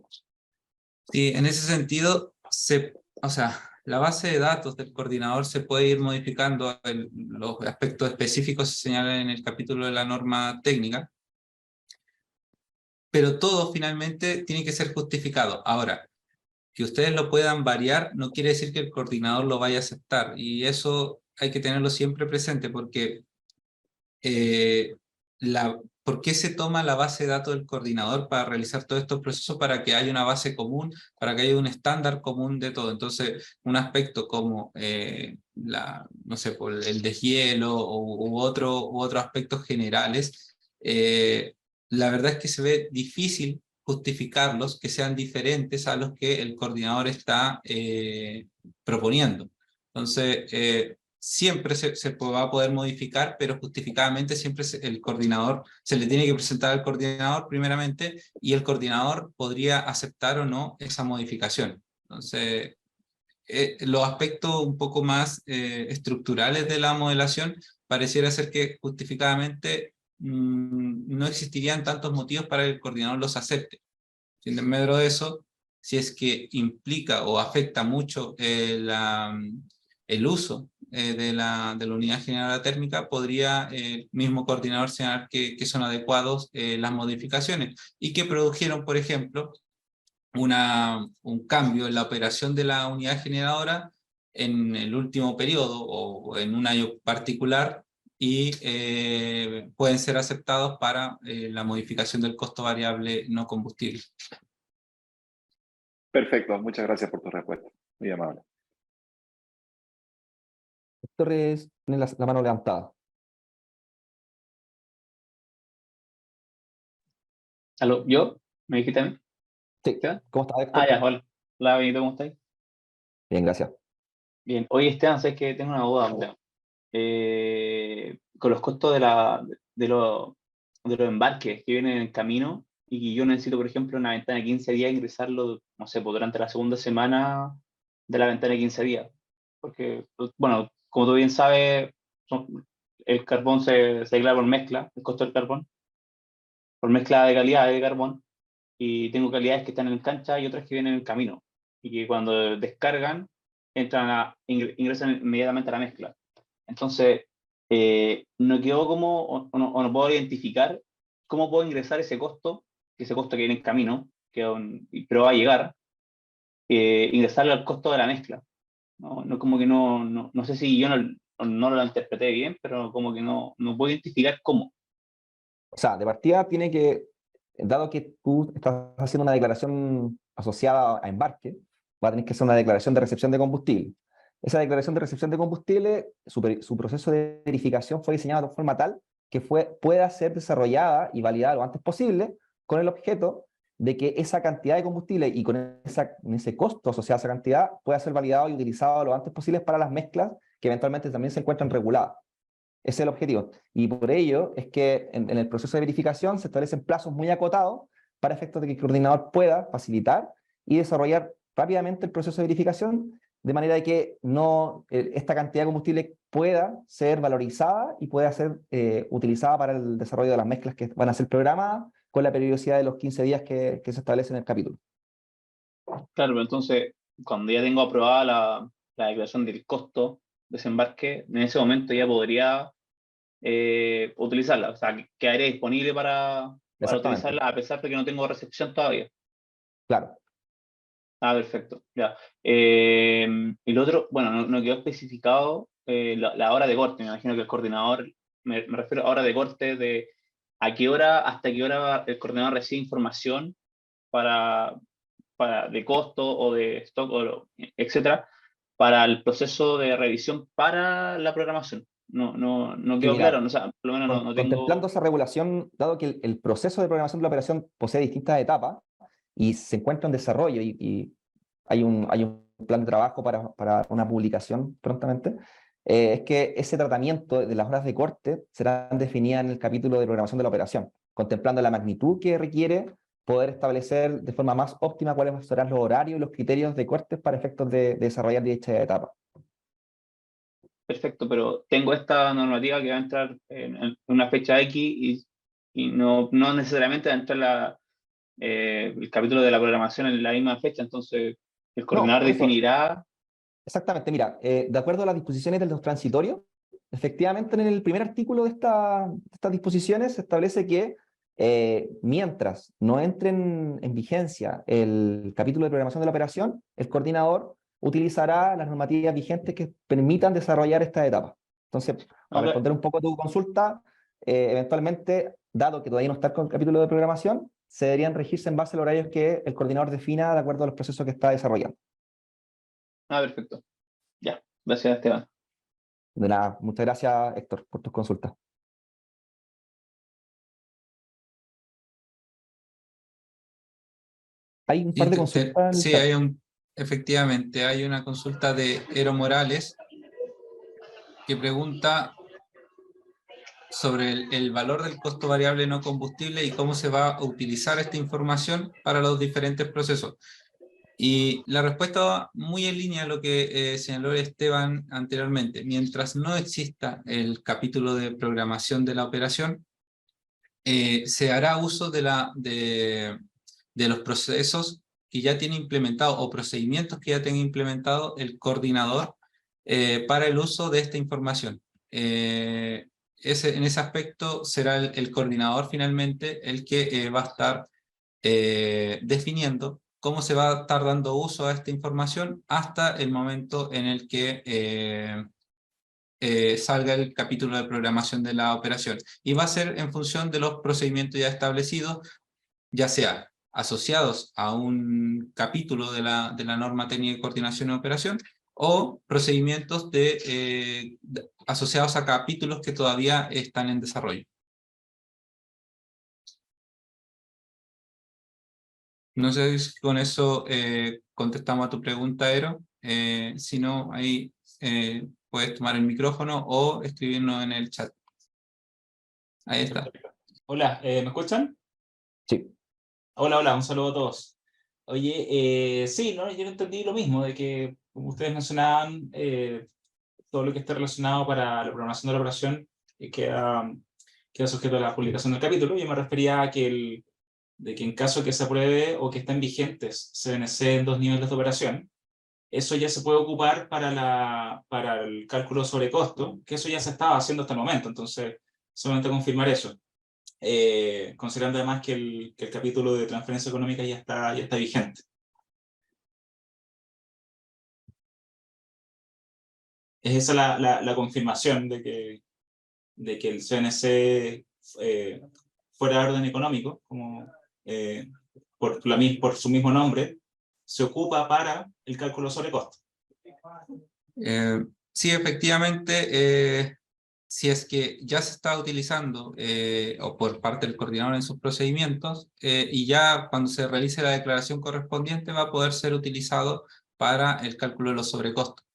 Sí, en ese sentido, o sea, la base de datos del coordinador se puede ir modificando, los aspectos específicos se señalan en el capítulo de la norma técnica, pero todo finalmente tiene que ser justificado. Ahora, que ustedes lo puedan variar no quiere decir que el coordinador lo vaya a aceptar, y eso hay que tenerlo siempre presente, porque ¿por qué se toma la base de datos del coordinador para realizar todos estos procesos? Para que haya una base común, para que haya un estándar común de todo. Entonces, un aspecto como no sé, por el deshielo u otros aspectos generales, la verdad es que se ve difícil justificarlos que sean diferentes a los que el coordinador está proponiendo. Entonces, siempre se va a poder modificar, pero justificadamente siempre el coordinador, se le tiene que presentar al coordinador primeramente, y el coordinador podría aceptar o no esa modificación. Entonces, los aspectos un poco más estructurales de la modelación pareciera ser que justificadamente no existirían tantos motivos para que el coordinador los acepte. En medio de eso, si es que implica o afecta mucho el uso de la unidad generadora térmica, podría el mismo coordinador señalar que son adecuados las modificaciones y que produjeron, por ejemplo, un cambio en la operación de la unidad generadora en el último periodo o en un año particular, y pueden ser aceptados para la modificación del costo variable no combustible. Perfecto, muchas gracias por tu respuesta. Muy amable. Torres tiene la mano levantada. ¿Aló? ¿Yo? ¿Me dijiste a mí? Sí, ¿Qué? ¿cómo estás, Héctor? Ah, ya, hola. Hola, Benito, ¿cómo estáis? Bien, gracias. Bien. Oye, Esteban, sabes que tengo una duda. O sea, con los costos de los embarques que vienen en el camino, y yo necesito, por ejemplo, una ventana de 15 días ingresarlo, no sé, pues, durante la segunda semana de la ventana de 15 días. Porque, bueno, como tú bien sabes, el carbón se declara por mezcla, el costo del carbón, por mezcla de calidad de carbón, y tengo calidades que están en cancha y otras que vienen en el camino, y que cuando descargan, ingresan inmediatamente a la mezcla. Entonces, no quedó como, o no puedo identificar cómo puedo ingresar ese costo que viene en camino, pero va a llegar, ingresarlo al costo de la mezcla. No, como que no sé si yo no lo interpreté bien, pero como que no puedo identificar cómo. O sea, de partida tiene que, dado que tú estás haciendo una declaración asociada a embarque, va a tener que hacer una declaración de recepción de combustible. Esa declaración de recepción de combustible, su proceso de verificación fue diseñado de forma tal que pueda ser desarrollada y validada lo antes posible con el objeto de que esa cantidad de combustible y con ese costo asociado a esa cantidad pueda ser validado y utilizado lo antes posible para las mezclas que eventualmente también se encuentran reguladas. Ese es el objetivo. Y por ello es que en el proceso de verificación se establecen plazos muy acotados para efectos de que el coordinador pueda facilitar y desarrollar rápidamente el proceso de verificación, de manera de que esta cantidad de combustible pueda ser valorizada y pueda ser utilizada para el desarrollo de las mezclas que van a ser programadas con la periodicidad de los 15 días que se establece en el capítulo. Claro, pero entonces, cuando ya tengo aprobada la declaración del costo de desembarque, en ese momento ya podría utilizarla, o sea, quedaría disponible para Exactamente. utilizarla a pesar de que no tengo recepción todavía. Claro. Ah, perfecto, ya. Y lo otro, bueno, no quedó especificado la hora de corte. Me imagino que el coordinador, me refiero a hora de corte de hasta qué hora el coordinador recibe información de costo o de stock, etcétera, para el proceso de revisión para la programación. No Y quedó mira, claro, o sea, por lo menos no contemplando tengo... esa regulación, dado que el proceso de programación de la operación posee distintas etapas y se encuentra en desarrollo y hay un plan de trabajo para una publicación prontamente, es que ese tratamiento de las horas de corte serán definidas en el capítulo de programación de la operación, contemplando la magnitud que requiere poder establecer de forma más óptima cuáles serán los horarios y los criterios de cortes para efectos de desarrollar dicha etapa. Perfecto, pero tengo esta normativa que va a entrar en una fecha X y no necesariamente va a entrar el capítulo de la programación en la misma fecha, entonces el No, coordinador eso, definirá... exactamente, mira, de acuerdo a las disposiciones de los transitorios, efectivamente en el primer artículo de estas disposiciones se establece que mientras no entren en vigencia el capítulo de programación de la operación, el coordinador utilizará las normativas vigentes que permitan desarrollar esta etapa. Entonces, para Ok. responder un poco a tu consulta, eventualmente, dado que todavía no está con el capítulo de programación, se deberían regirse en base a los horarios que el coordinador defina de acuerdo a los procesos que está desarrollando. Ah, perfecto. Ya, gracias, Esteban. De nada, muchas gracias, Héctor, por tus consultas. Hay un par de consultas en el Sí, chat. efectivamente, hay una consulta de Ero Morales que pregunta sobre el valor del costo variable no combustible y cómo se va a utilizar esta información para los diferentes procesos. Y la respuesta va muy en línea a lo que señaló Esteban anteriormente. Mientras no exista el capítulo de programación de la operación, se hará uso de los procesos que ya tiene implementado o procedimientos que ya tenga implementado el coordinador para el uso de esta información. En ese aspecto será el coordinador finalmente el que va a estar definiendo cómo se va a estar dando uso a esta información hasta el momento en el que salga el capítulo de programación de la operación. Y va a ser en función de los procedimientos ya establecidos, ya sea asociados a un capítulo de la norma técnica de coordinación de operación o procedimientos asociados a capítulos que todavía están en desarrollo. No sé si con eso contestamos a tu pregunta, Ero. Si no, ahí puedes tomar el micrófono o escribirnos en el chat. Ahí está. Hola, ¿me escuchan? Sí. Hola, hola, un saludo a todos. Oye, sí, ¿no? Yo entendí lo mismo, de que como ustedes mencionaban, todo lo que esté relacionado para la programación de la operación queda sujeto a la publicación del capítulo. Yo me refería a que, de que en caso que se apruebe o que estén vigentes CNC en 2 niveles de operación, eso ya se puede ocupar para el cálculo sobre costo, que eso ya se estaba haciendo hasta el momento, entonces solamente confirmar eso. Considerando además que el capítulo de transferencia económica ya está vigente. Es esa la confirmación de que el CNC fuera de orden económico, como, por su mismo nombre, se ocupa para el cálculo sobre costo. Sí, efectivamente, si es que ya se está utilizando o por parte del coordinador en sus procedimientos, y ya cuando se realice la declaración correspondiente va a poder ser utilizado para el cálculo de los sobrecostos,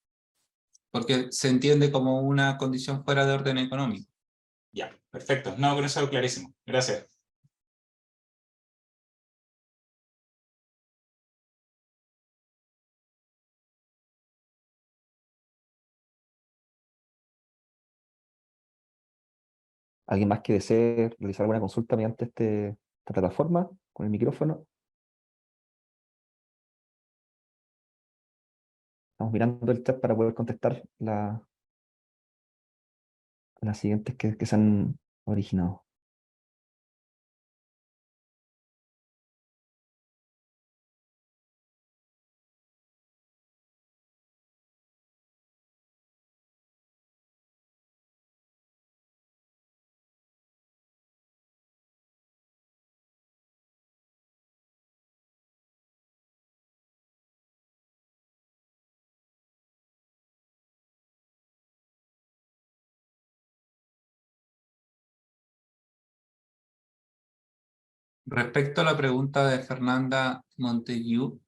porque se entiende como una condición fuera de orden económico. Ya, perfecto. No, con eso clarísimo. Gracias. ¿Alguien más que desee realizar alguna consulta mediante esta plataforma con el micrófono? Estamos mirando el chat para poder contestar las siguientes que se han originado. Respecto a la pregunta de Fernanda Montagu,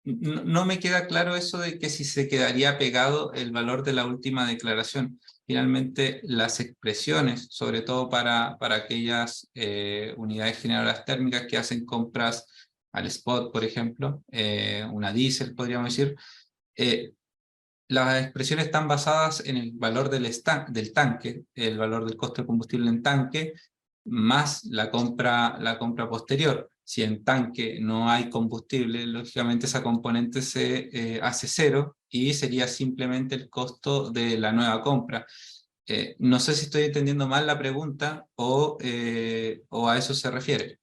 no me queda claro eso de que si se quedaría pegado el valor de la última declaración. Finalmente, las expresiones, sobre todo para aquellas unidades generadoras térmicas que hacen compras al spot, por ejemplo, una diésel, podríamos decir, las expresiones están basadas en el valor del tanque, el valor del costo de combustible en tanque, más la compra posterior. Si en tanque no hay combustible, lógicamente esa componente se hace cero y sería simplemente el costo de la nueva compra. No sé si estoy entendiendo mal la pregunta o a eso se refiere.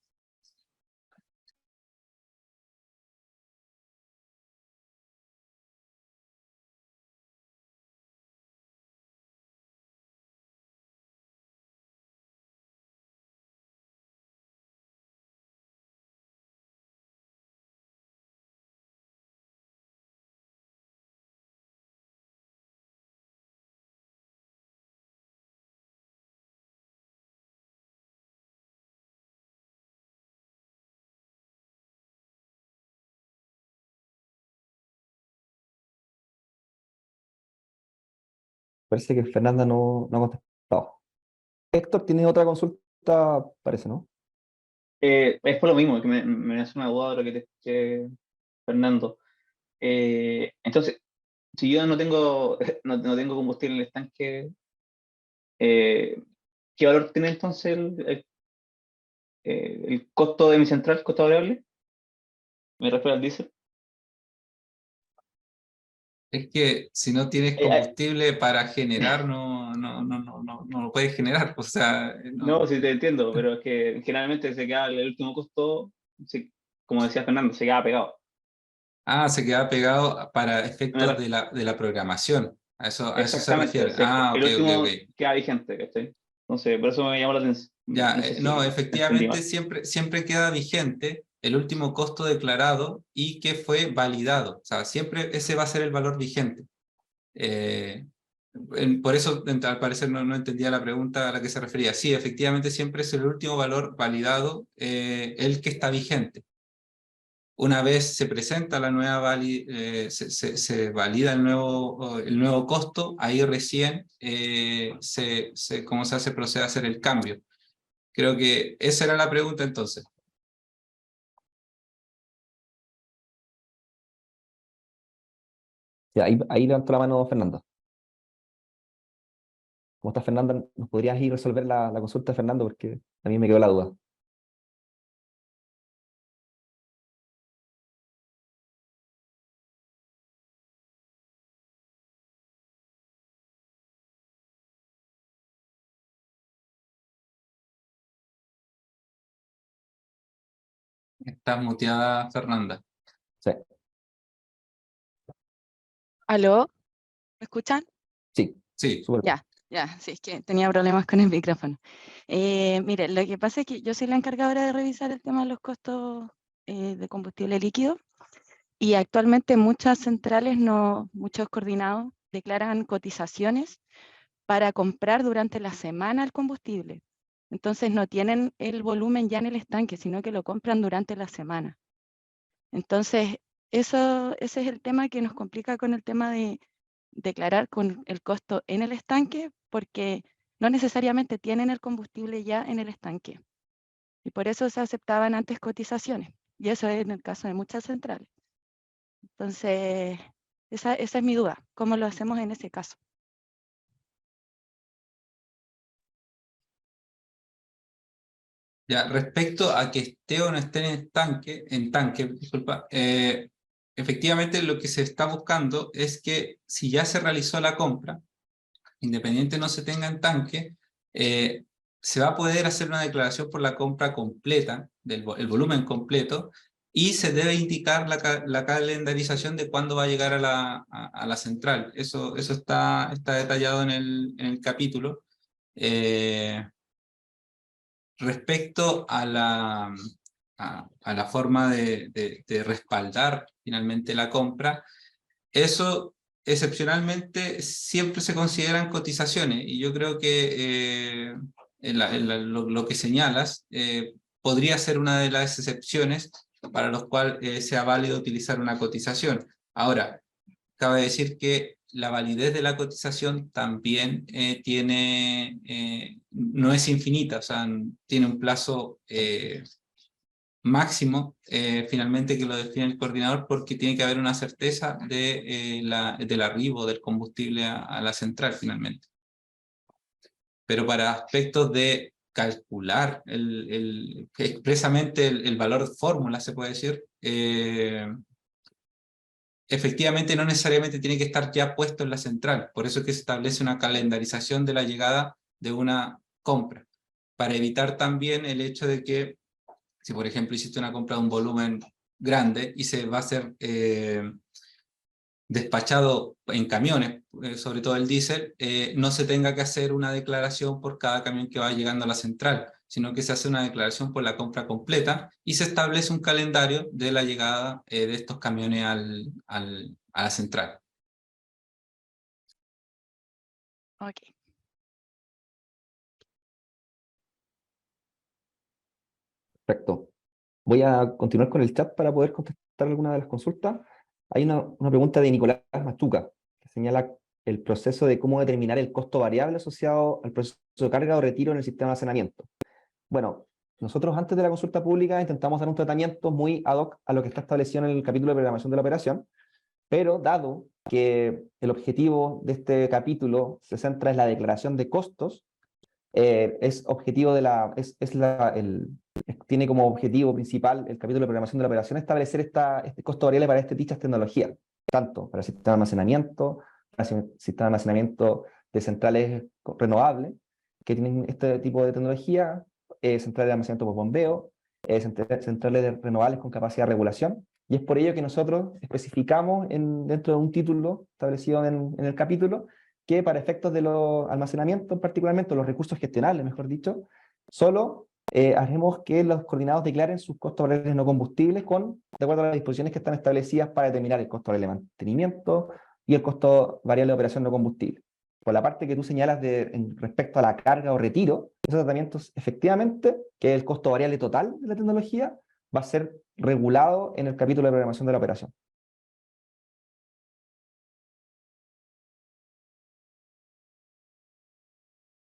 Parece que Fernanda no ha contestado. Héctor tiene otra consulta, parece, ¿no? Es por lo mismo, que me hace una duda de lo que te escuché, Fernando. Entonces, si yo no tengo, no tengo combustible en el estanque, ¿qué valor tiene entonces el costo de mi central, costo variable? Me refiero al diésel. Es que si no tienes Eh, combustible para generar, no lo puedes generar. O sea, no, sí te entiendo, pero es que generalmente se queda el último costo, como decía Fernando, se queda pegado. Se queda pegado para Me efectos ref- de la programación. A eso se Exactamente, refiere. sí, Ok, el ok, último ok. queda vigente, ¿cachai? Entonces, por eso me llamó la atención. Ya, No sé no, si entendí efectivamente mal. siempre queda vigente el último costo declarado y que fue validado. O sea, siempre ese va a ser el valor vigente. Eh, por eso, al parecer, no entendía la pregunta a la que se refería. Sí, efectivamente siempre es el último valor validado el que está vigente. Una vez se presenta la nueva se valida el nuevo costo, ahí recién ¿cómo se procede a hacer el cambio? Creo que esa era la pregunta entonces. Ya, ahí levantó la mano Fernando. ¿Cómo está Fernando? ¿Nos podrías ir a resolver la consulta de Fernando? Porque a mí me quedó la duda. Está muteada Fernanda. Sí, ¿Aló? ¿Me escuchan? sí, Sí. súper bien. Ya, sí, es que tenía problemas con el micrófono. Mire, lo que pasa es que yo soy la encargadora de revisar el tema de los costos de combustible líquido y actualmente muchas centrales, muchos coordinados declaran cotizaciones para comprar durante la semana el combustible. Entonces no tienen el volumen ya en el estanque, sino que lo compran durante la semana. Entonces, ese es el tema que nos complica con el tema de declarar con el costo en el estanque, porque no necesariamente tienen el combustible ya en el estanque. Y por eso se aceptaban antes cotizaciones. Y eso es en el caso de muchas centrales. Entonces, esa es mi duda. ¿Cómo lo hacemos en ese caso? Ya, respecto a que esté o no esté en tanque, disculpa, efectivamente lo que se está buscando es que si ya se realizó la compra, independiente no se tenga en tanque, se va a poder hacer una declaración por la compra completa, el volumen completo, y se debe indicar la calendarización de cuándo va a llegar a la central. Eso está detallado en el capítulo. Respecto a la forma de respaldar finalmente la compra, eso excepcionalmente siempre se consideran cotizaciones, y yo creo que lo que señalas podría ser una de las excepciones para los cuales sea válido utilizar una cotización. Ahora, cabe decir que la validez de la cotización también no es infinita, o sea, tiene un plazo máximo, finalmente, que lo define el coordinador, porque tiene que haber una certeza del arribo del combustible a la central finalmente. Pero para aspectos de calcular expresamente el valor fórmula, se puede decir, efectivamente no necesariamente tiene que estar ya puesto en la central. Por eso es que se establece una calendarización de la llegada de una compra, para evitar también el hecho de que, si por ejemplo hiciste una compra de un volumen grande y se va a ser despachado en camiones, sobre todo el diésel, no se tenga que hacer una declaración por cada camión que va llegando a la central, sino que se hace una declaración por la compra completa y se establece un calendario de la llegada de estos camiones a la central. Ok. Perfecto. Voy a continuar con el chat para poder contestar alguna de las consultas. Hay una pregunta de Nicolás Machuca, que señala el proceso de cómo determinar el costo variable asociado al proceso de carga o retiro en el sistema de almacenamiento. Bueno, nosotros antes de la consulta pública intentamos dar un tratamiento muy ad hoc a lo que está establecido en el capítulo de programación de la operación, pero dado que el objetivo de este capítulo se centra en la declaración de costos, es objetivo de la, es la, el, tiene como objetivo principal el capítulo de programación de la operación establecer este costo variable para dichas tecnologías, tanto para el sistema de almacenamiento, para el sistema de almacenamiento de centrales renovables, que tienen este tipo de tecnología, centrales de almacenamiento por bombeo, centrales renovables con capacidad de regulación, y es por ello que nosotros especificamos dentro de un título establecido en el capítulo, que para efectos de los almacenamientos, particularmente los recursos gestionables, mejor dicho, solo haremos que los coordinados declaren sus costos variables no combustibles de acuerdo a las disposiciones que están establecidas para determinar el costo variable de mantenimiento y el costo variable de operación no combustible. Por la parte que tú señalas respecto a la carga o retiro, esos tratamientos, efectivamente, que el costo variable total de la tecnología va a ser regulado en el capítulo de programación de la operación.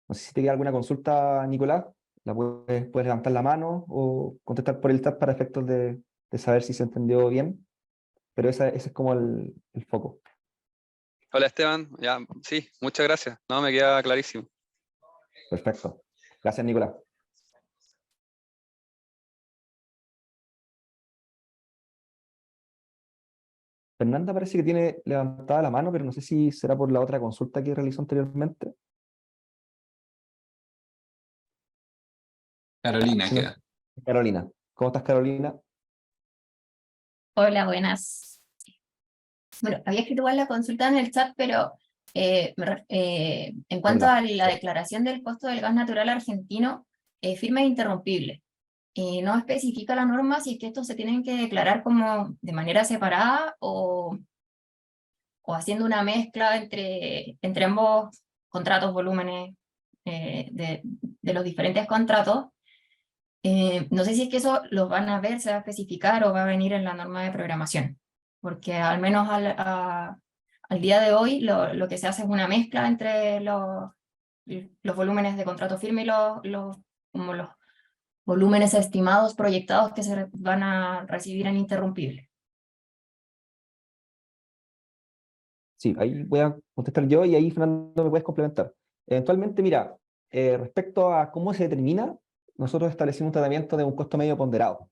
No sé si te queda alguna consulta, Nicolás, puedes levantar la mano o contestar por el chat para efectos de saber si se entendió bien, pero ese es como el foco. Hola Esteban, ya, sí, muchas gracias. No, me queda clarísimo. Perfecto. Gracias, Nicolás. Fernanda parece que tiene levantada la mano, pero no sé si será por la otra consulta que realizó anteriormente. Carolina Si no, queda. Carolina. ¿Cómo estás, Carolina? Hola, buenas. Bueno, había escrito igual la consulta en el chat, pero en cuanto Hola. a la declaración del costo del gas natural argentino, firme e interrumpible. No especifica la norma si es que estos se tienen que declarar como de manera separada o haciendo una mezcla entre ambos contratos, volúmenes de los diferentes contratos. No sé si es que eso lo van a ver, se va a especificar o va a venir en la norma de programación, porque al menos al día de hoy lo que se hace es una mezcla entre los volúmenes de contrato firme y como los volúmenes estimados, proyectados que se van a recibir en interrumpible. Sí, ahí voy a contestar yo y ahí, Fernando, me puedes complementar. Eventualmente, mira, respecto a cómo se determina, nosotros establecimos un tratamiento de un costo medio ponderado,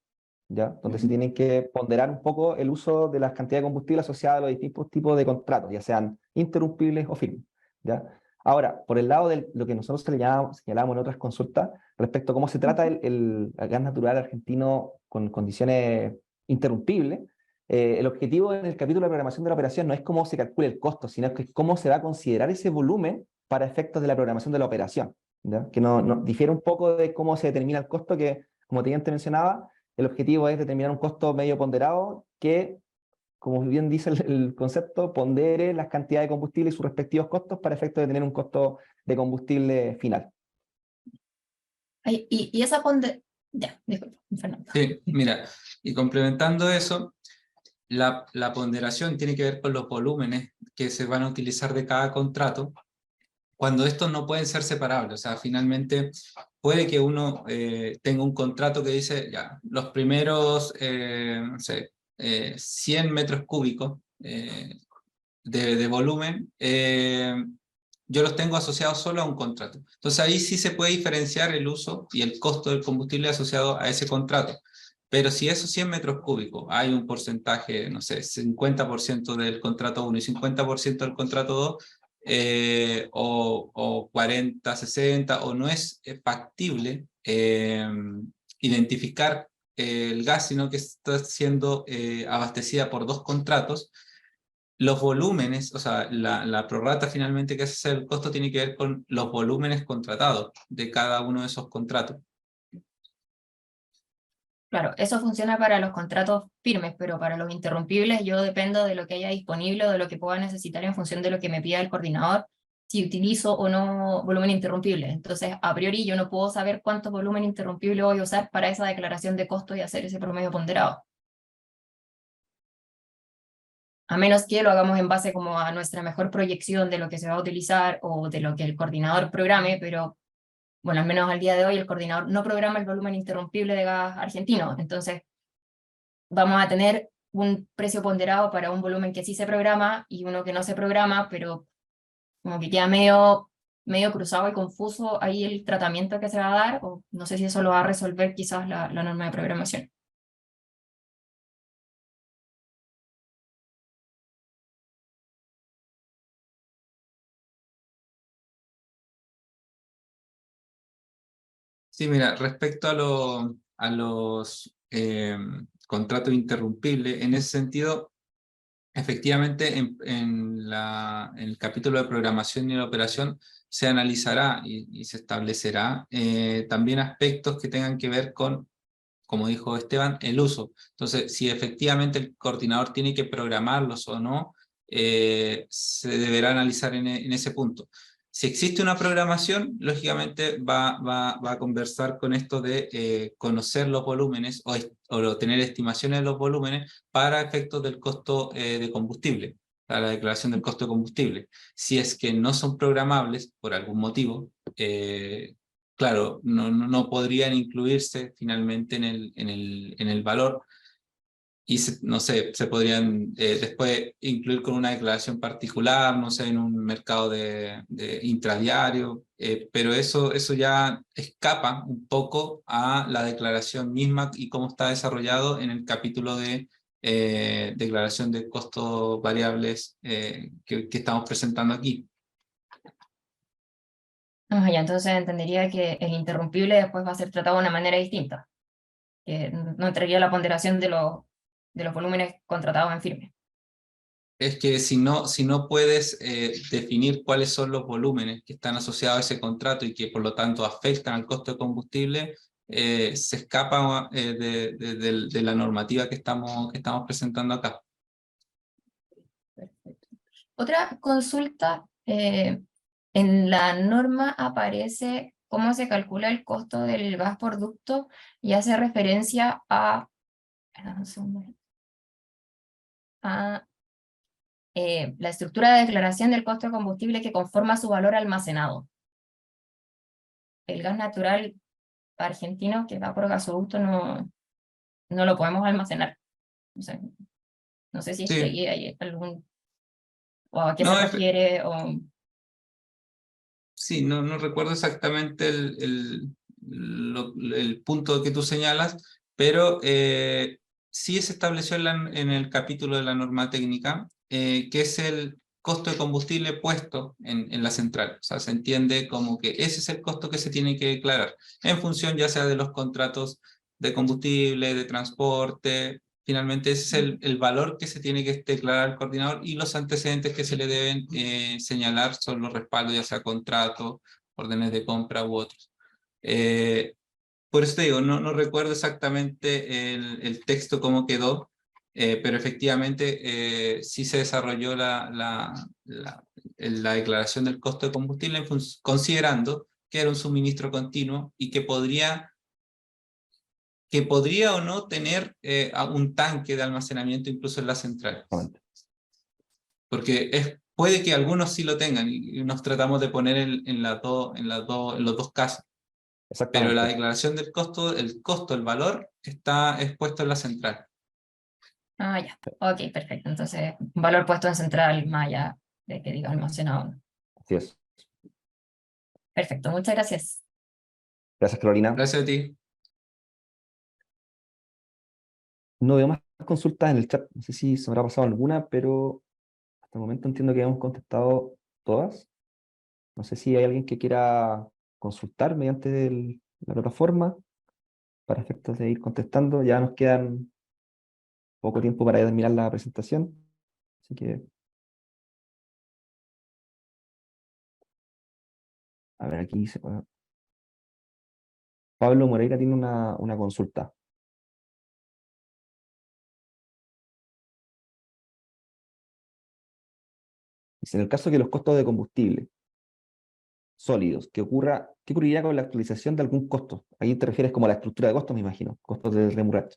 ¿ya? Donde se tienen que ponderar un poco el uso de las cantidades de combustible asociadas a los distintos tipos de contratos, ya sean interrumpibles o firmes, ¿ya? Ahora, por el lado de lo que nosotros señalábamos en otras consultas, respecto a cómo se trata el gas natural argentino con condiciones interrumpibles, el objetivo en el capítulo de programación de la operación no es cómo se calcula el costo, sino que es cómo se va a considerar ese volumen para efectos de la programación de la operación, ¿ya? Que no difiere un poco de cómo se determina el costo, que como te mencionaba, el objetivo es determinar un costo medio ponderado que, como bien dice el concepto, pondere las cantidades de combustible y sus respectivos costos para efectos de tener un costo de combustible final. Y esa ya, disculpa, Fernando. Sí, mira, y complementando eso, la ponderación tiene que ver con los volúmenes que se van a utilizar de cada contrato, cuando estos no pueden ser separables. O sea, finalmente puede que uno tenga un contrato que dice, ya, los primeros, no sé, 100 metros cúbicos de volumen, yo los tengo asociados solo a un contrato. Entonces ahí sí se puede diferenciar el uso y el costo del combustible asociado a ese contrato. Pero si esos 100 metros cúbicos hay un porcentaje, no sé, 50% del contrato 1 y 50% del contrato 2, o 40, 60, o no es factible identificar el gas, sino que está siendo abastecida por dos contratos, los volúmenes, o sea, la prorrata finalmente que hace el costo tiene que ver con los volúmenes contratados de cada uno de esos contratos. Claro, eso funciona para los contratos firmes, pero para los interrumpibles yo dependo de lo que haya disponible o de lo que pueda necesitar en función de lo que me pida el coordinador, si utilizo o no volumen interrumpible. Entonces, a priori yo no puedo saber cuánto volumen interrumpible voy a usar para esa declaración de costo y hacer ese promedio ponderado. A menos que lo hagamos en base como a nuestra mejor proyección de lo que se va a utilizar o de lo que el coordinador programe, pero bueno, al menos al día de hoy el coordinador no programa el volumen interrumpible de gas argentino, entonces vamos a tener un precio ponderado para un volumen que sí se programa y uno que no se programa, pero como que queda medio cruzado y confuso ahí el tratamiento que se va a dar, o no sé si eso lo va a resolver quizás la norma de programación. Sí, mira, respecto a los contratos interrumpibles, en ese sentido, efectivamente, en el capítulo de programación y de operación se analizará y se establecerá también aspectos que tengan que ver con, como dijo Esteban, el uso. Entonces, si efectivamente el coordinador tiene que programarlos o no, se deberá analizar en ese punto. Si existe una programación, lógicamente va a conversar con esto de conocer los volúmenes o tener estimaciones de los volúmenes para efectos del costo de combustible, para la declaración del costo de combustible. Si es que no son programables por algún motivo, claro, no podrían incluirse finalmente en el valor, y no sé, se podrían después incluir con una declaración particular, no sé, en un mercado de intradiario, pero eso ya escapa un poco a la declaración misma y cómo está desarrollado en el capítulo de declaración de costos variables que estamos presentando aquí. Ya, entonces entendería que el interrumpible después va a ser tratado de una manera distinta, que no entraría la ponderación de los volúmenes contratados en firme. Es que si no puedes definir cuáles son los volúmenes que están asociados a ese contrato y que por lo tanto afectan al costo de combustible, se escapa de la normativa que estamos presentando acá. Perfecto. Otra consulta, en la norma aparece cómo se calcula el costo del gas por ducto y hace referencia a la estructura de declaración del costo de combustible que conforma su valor almacenado. El gas natural argentino que va por gasoducto no lo podemos almacenar. O sea, no sé si es que Sí. hay algún... o a qué No, se refiere, o... Sí, no recuerdo exactamente el punto que tú señalas, pero sí se estableció en el capítulo de la norma técnica, que es el costo de combustible puesto en la central. O sea, se entiende como que ese es el costo que se tiene que declarar, en función ya sea de los contratos de combustible, de transporte. Finalmente ese es el valor que se tiene que declarar al coordinador, y los antecedentes que se le deben señalar son los respaldos, ya sea contratos, órdenes de compra u otros. Por eso te digo, no recuerdo exactamente el texto cómo quedó, pero efectivamente sí se desarrolló la declaración del costo de combustible considerando que era un suministro continuo y que podría o no tener un tanque de almacenamiento incluso en la central. Porque puede que algunos sí lo tengan, y nos tratamos de poner en los dos casos. Pero la declaración del costo, el valor, está expuesto en la central. Ya, ok, perfecto. Entonces, un valor puesto en central más allá de que diga almacenado. Así es. Perfecto, muchas gracias. Gracias, Carolina. Gracias a ti. No veo más consultas en el chat. No sé si se me habrá pasado alguna, pero hasta el momento entiendo que hemos contestado todas. No sé si hay alguien que quiera consultar mediante la plataforma para efectos de ir contestando. Ya nos quedan poco tiempo para terminar la presentación. Así que... A ver, aquí dice... Pablo Moreira tiene una consulta. Dice, en el caso de que los costos de combustible sólidos, ¿qué ocurriría con la actualización de algún costo? Ahí te refieres como a la estructura de costos, me imagino, costos de remurrage,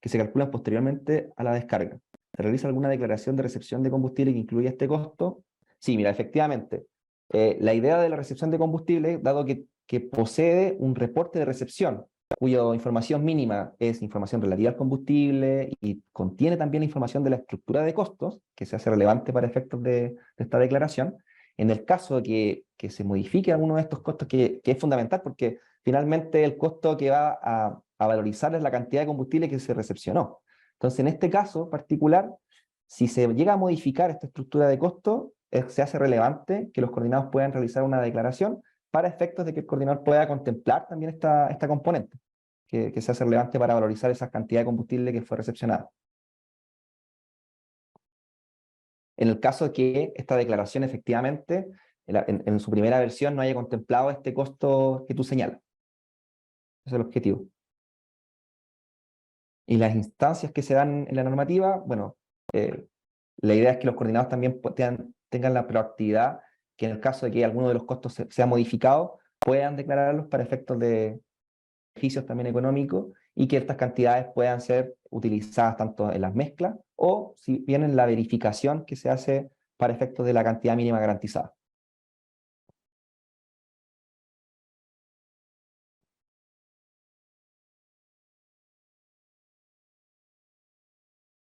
que se calculan posteriormente a la descarga. ¿Se realiza alguna declaración de recepción de combustible que incluya este costo? Sí, mira, efectivamente. La idea de la recepción de combustible, dado que posee un reporte de recepción, cuya información mínima es información relativa al combustible y contiene también información de la estructura de costos, que se hace relevante para efectos de esta declaración. En el caso de que se modifique alguno de estos costos, que es fundamental, porque finalmente el costo que va a valorizar es la cantidad de combustible que se recepcionó. Entonces, en este caso particular, si se llega a modificar esta estructura de costo, se hace relevante que los coordinados puedan realizar una declaración para efectos de que el coordinador pueda contemplar también esta componente, que se hace relevante para valorizar esa cantidad de combustible que fue recepcionada. En el caso de que esta declaración efectivamente, en su primera versión, no haya contemplado este costo que tú señalas. Ese es el objetivo. Y las instancias que se dan en la normativa, bueno, la idea es que los coordinados también tengan la proactividad que en el caso de que alguno de los costos sea modificado, puedan declararlos para efectos de beneficios también económicos, y que estas cantidades puedan ser utilizadas tanto en las mezclas o si bien en la verificación que se hace para efectos de la cantidad mínima garantizada.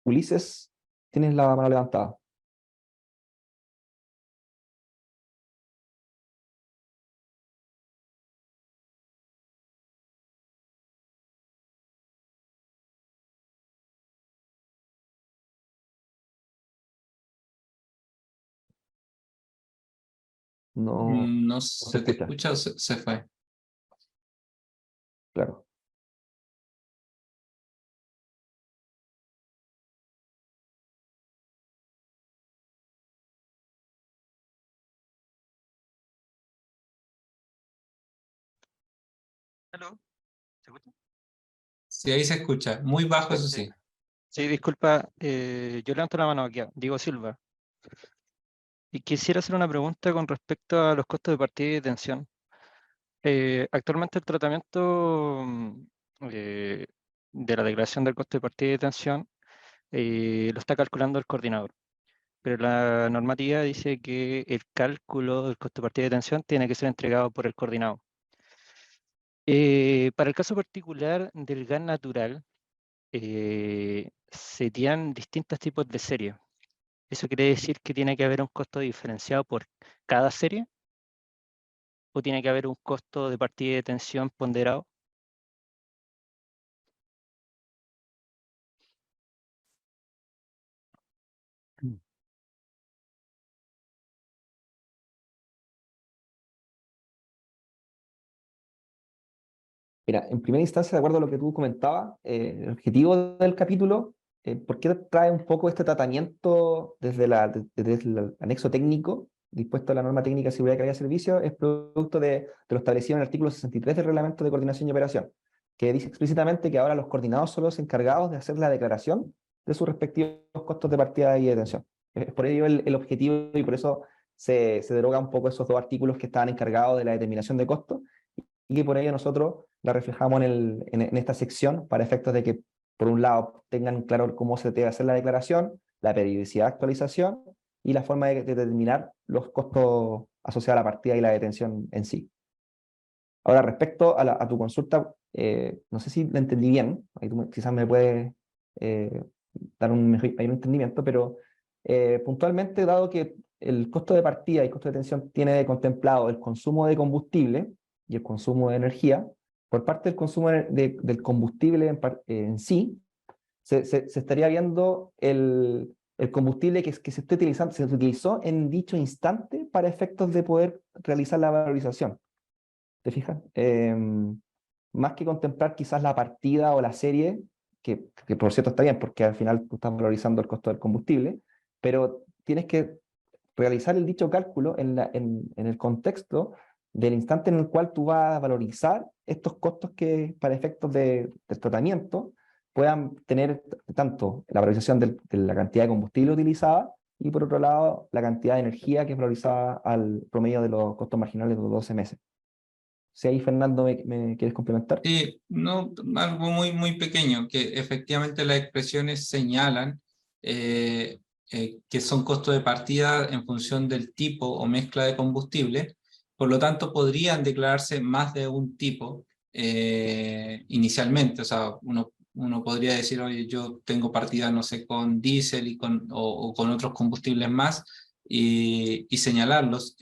Ulises, tienes la mano levantada. No, No se se te escucha. escucha o se fue. Claro. ¿Aló? ¿Se escucha? Sí, ahí se escucha. Muy bajo, eso Sí. sí. Sí, disculpa, yo levanto la mano aquí, Diego Silva. Y quisiera hacer una pregunta con respecto a los costos de partida y detención. Actualmente el tratamiento de la declaración del costo de partida y detención lo está calculando el coordinador, pero la normativa dice que el cálculo del costo de partida y detención tiene que ser entregado por el coordinador. Para el caso particular del gas natural, se tienen distintos tipos de serie. ¿Eso quiere decir que tiene que haber un costo diferenciado por cada serie? ¿O tiene que haber un costo de partida y detención ponderado? Mira, en primera instancia, de acuerdo a lo que tú comentabas, el objetivo del capítulo, ¿por qué trae un poco este tratamiento desde el anexo técnico dispuesto a la norma técnica de seguridad y calidad de servicio? Es producto de lo establecido en el artículo 63 del Reglamento de Coordinación y Operación, que dice explícitamente que ahora los coordinados son los encargados de hacer la declaración de sus respectivos costos de partida y detención. Es por ello el objetivo y por eso se deroga un poco esos dos artículos que estaban encargados de la determinación de costos y que por ello nosotros la reflejamos en esta sección para efectos de que, por un lado, tengan claro cómo se debe hacer la declaración, la periodicidad de actualización y la forma de determinar los costos asociados a la partida y la detención en sí. Ahora, respecto a tu consulta, no sé si la entendí bien, ahí tú quizás me puedes dar un mejor entendimiento, pero puntualmente, dado que el costo de partida y costo de detención tiene contemplado el consumo de combustible y el consumo de energía, por parte del consumo del combustible en sí, se estaría viendo el combustible que se esté utilizando, se utilizó en dicho instante para efectos de poder realizar la valorización. ¿Te fijas? Más que contemplar quizás la partida o la serie, que por cierto está bien, porque al final tú estás valorizando el costo del combustible, pero tienes que realizar el dicho cálculo en el contexto del instante en el cual tú vas a valorizar estos costos que para efectos del tratamiento puedan tener tanto la valorización de la cantidad de combustible utilizada y por otro lado la cantidad de energía que es valorizada al promedio de los costos marginales de los 12 meses. Si ahí, Fernando, me quieres complementar. Sí, no, algo muy pequeño, que efectivamente las expresiones señalan que son costos de partida en función del tipo o mezcla de combustible, por lo tanto podrían declararse más de un tipo inicialmente, o sea, uno podría decir, oye, yo tengo partida, no sé, con diésel o con otros combustibles más, y señalarlos,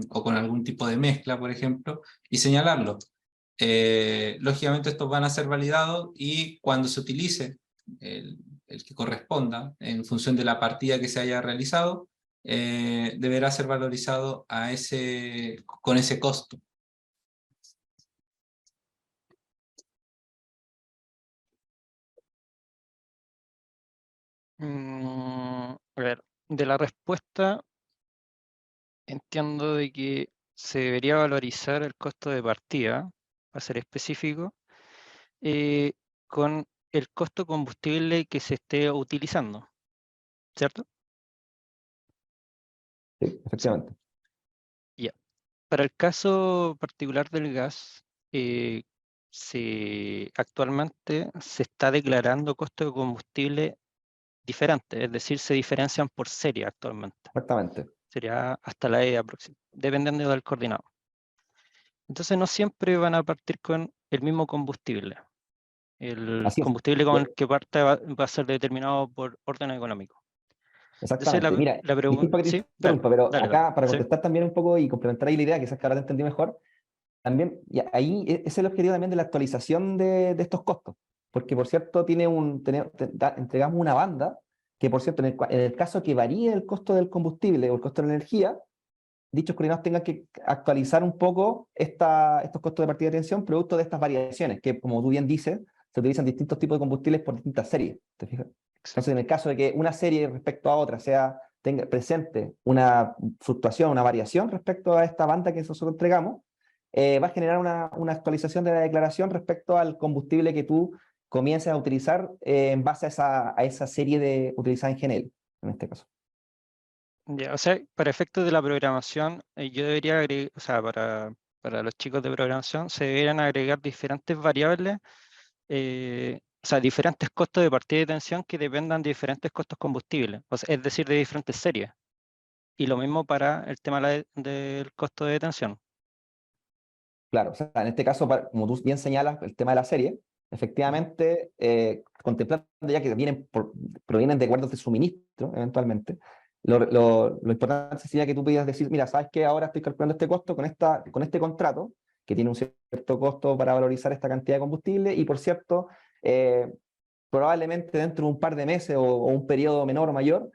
o con algún tipo de mezcla, por ejemplo, y señalarlos. Lógicamente estos van a ser validados y cuando se utilice el que corresponda en función de la partida que se haya realizado, deberá ser valorizado con ese costo. A ver, de la respuesta entiendo de que se debería valorizar el costo de partida, para ser específico, con el costo combustible que se esté utilizando, ¿cierto? Sí, efectivamente. Ya. Para el caso particular del gas, actualmente se está declarando costo de combustible diferente, es decir, se diferencian por serie actualmente. Exactamente. Sería hasta la E aproximadamente, dependiendo del coordinado. Entonces no siempre van a partir con el mismo combustible. El Así es. combustible con el que parte va a ser determinado por orden económico. Entonces, Exactamente. Mira, la pregunta... disculpa que te Sí, dale, interrumpa, pero dale, acá dale. para Sí. contestar también un poco y complementar ahí la idea, quizás que ahora te entendí mejor, también ahí ese es el objetivo también de la actualización de estos costos. Porque, por cierto, entregamos una banda que, por cierto, en el caso que varíe el costo del combustible o el costo de la energía, dichos coordinados tengan que actualizar un poco estos costos de partida de tensión producto de estas variaciones, que como tú bien dices, se utilizan distintos tipos de combustibles por distintas series. ¿Te fijas? Entonces, en el caso de que una serie respecto a otra tenga presente una fluctuación, una variación respecto a esta banda que nosotros entregamos, va a generar una actualización de la declaración respecto al combustible que tú comiences a utilizar en base a esa serie utilizada en GNL, en este caso. Ya, o sea, para efectos de la programación, yo debería agregar, o sea, para los chicos de programación, se deberían agregar diferentes variables, o sea, diferentes costos de partida de tensión que dependan de diferentes costos combustibles, o sea, es decir, de diferentes series. Y lo mismo para el tema del costo de detención. Claro, o sea, en este caso, como tú bien señalas, el tema de la serie, efectivamente, contemplando ya que provienen de acuerdos de suministro, eventualmente, lo importante sería que tú pudieras decir, mira, ¿sabes qué? Ahora estoy calculando este costo con este contrato, que tiene un cierto costo para valorizar esta cantidad de combustible, y por cierto, probablemente dentro de un par de meses o un periodo menor o mayor,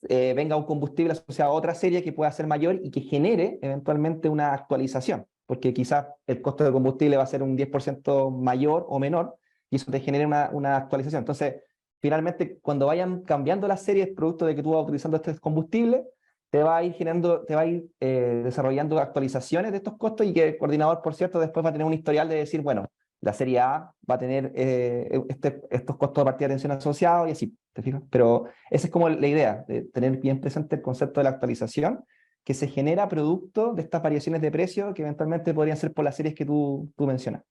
venga un combustible asociado a otra serie que pueda ser mayor y que genere eventualmente una actualización, porque quizás el costo de combustible va a ser un 10% mayor o menor, y eso te genera una actualización. Entonces, finalmente, cuando vayan cambiando las series, producto de que tú vas utilizando este combustible, te va a ir desarrollando actualizaciones de estos costos, y que el coordinador, por cierto, después va a tener un historial de decir, bueno, la serie A va a tener estos costos de partida de tensión asociados y así, ¿te fijas? Pero esa es como la idea, de tener bien presente el concepto de la actualización que se genera producto de estas variaciones de precio que eventualmente podrían ser por las series que tú mencionas.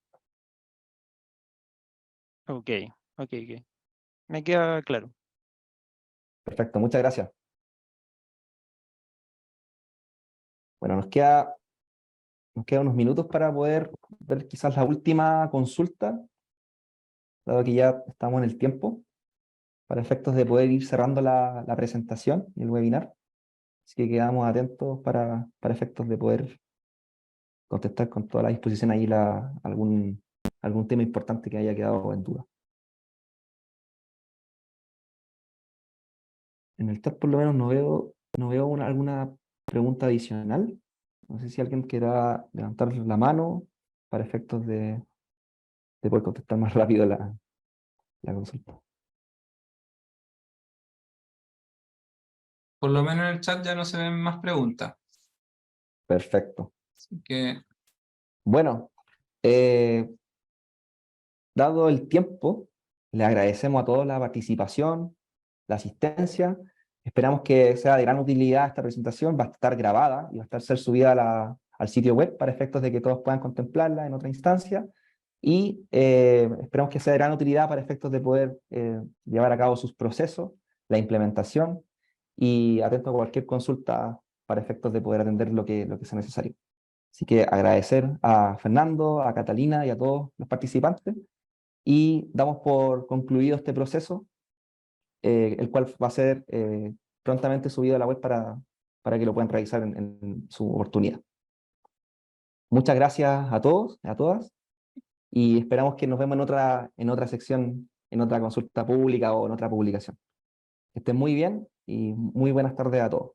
Ok. Me queda claro. Perfecto, muchas gracias. Bueno, nos queda unos minutos para poder ver quizás la última consulta, dado que ya estamos en el tiempo, para efectos de poder ir cerrando la presentación y el webinar. Así que quedamos atentos para efectos de poder contestar con toda la disposición ahí algún tema importante que haya quedado en duda. En el chat por lo menos no veo alguna pregunta adicional. No sé si alguien quiera levantar la mano para efectos de poder contestar más rápido la consulta. Por lo menos en el chat ya no se ven más preguntas. Perfecto. Así que Bueno, dado el tiempo, le agradecemos a todos la participación, la asistencia. Esperamos que sea de gran utilidad esta presentación. Va a estar grabada y va a ser subida al sitio web para efectos de que todos puedan contemplarla en otra instancia. Y esperamos que sea de gran utilidad para efectos de poder llevar a cabo sus procesos, la implementación, y atento a cualquier consulta para efectos de poder atender lo que sea necesario. Así que agradecer a Fernando, a Catalina y a todos los participantes, y damos por concluido este proceso, el cual va a ser prontamente subido a la web para que lo puedan revisar en su oportunidad. Muchas gracias a todos, a todas, y esperamos que nos vemos en otra sección, en otra consulta pública o en otra publicación. Que estén muy bien y muy buenas tardes a todos.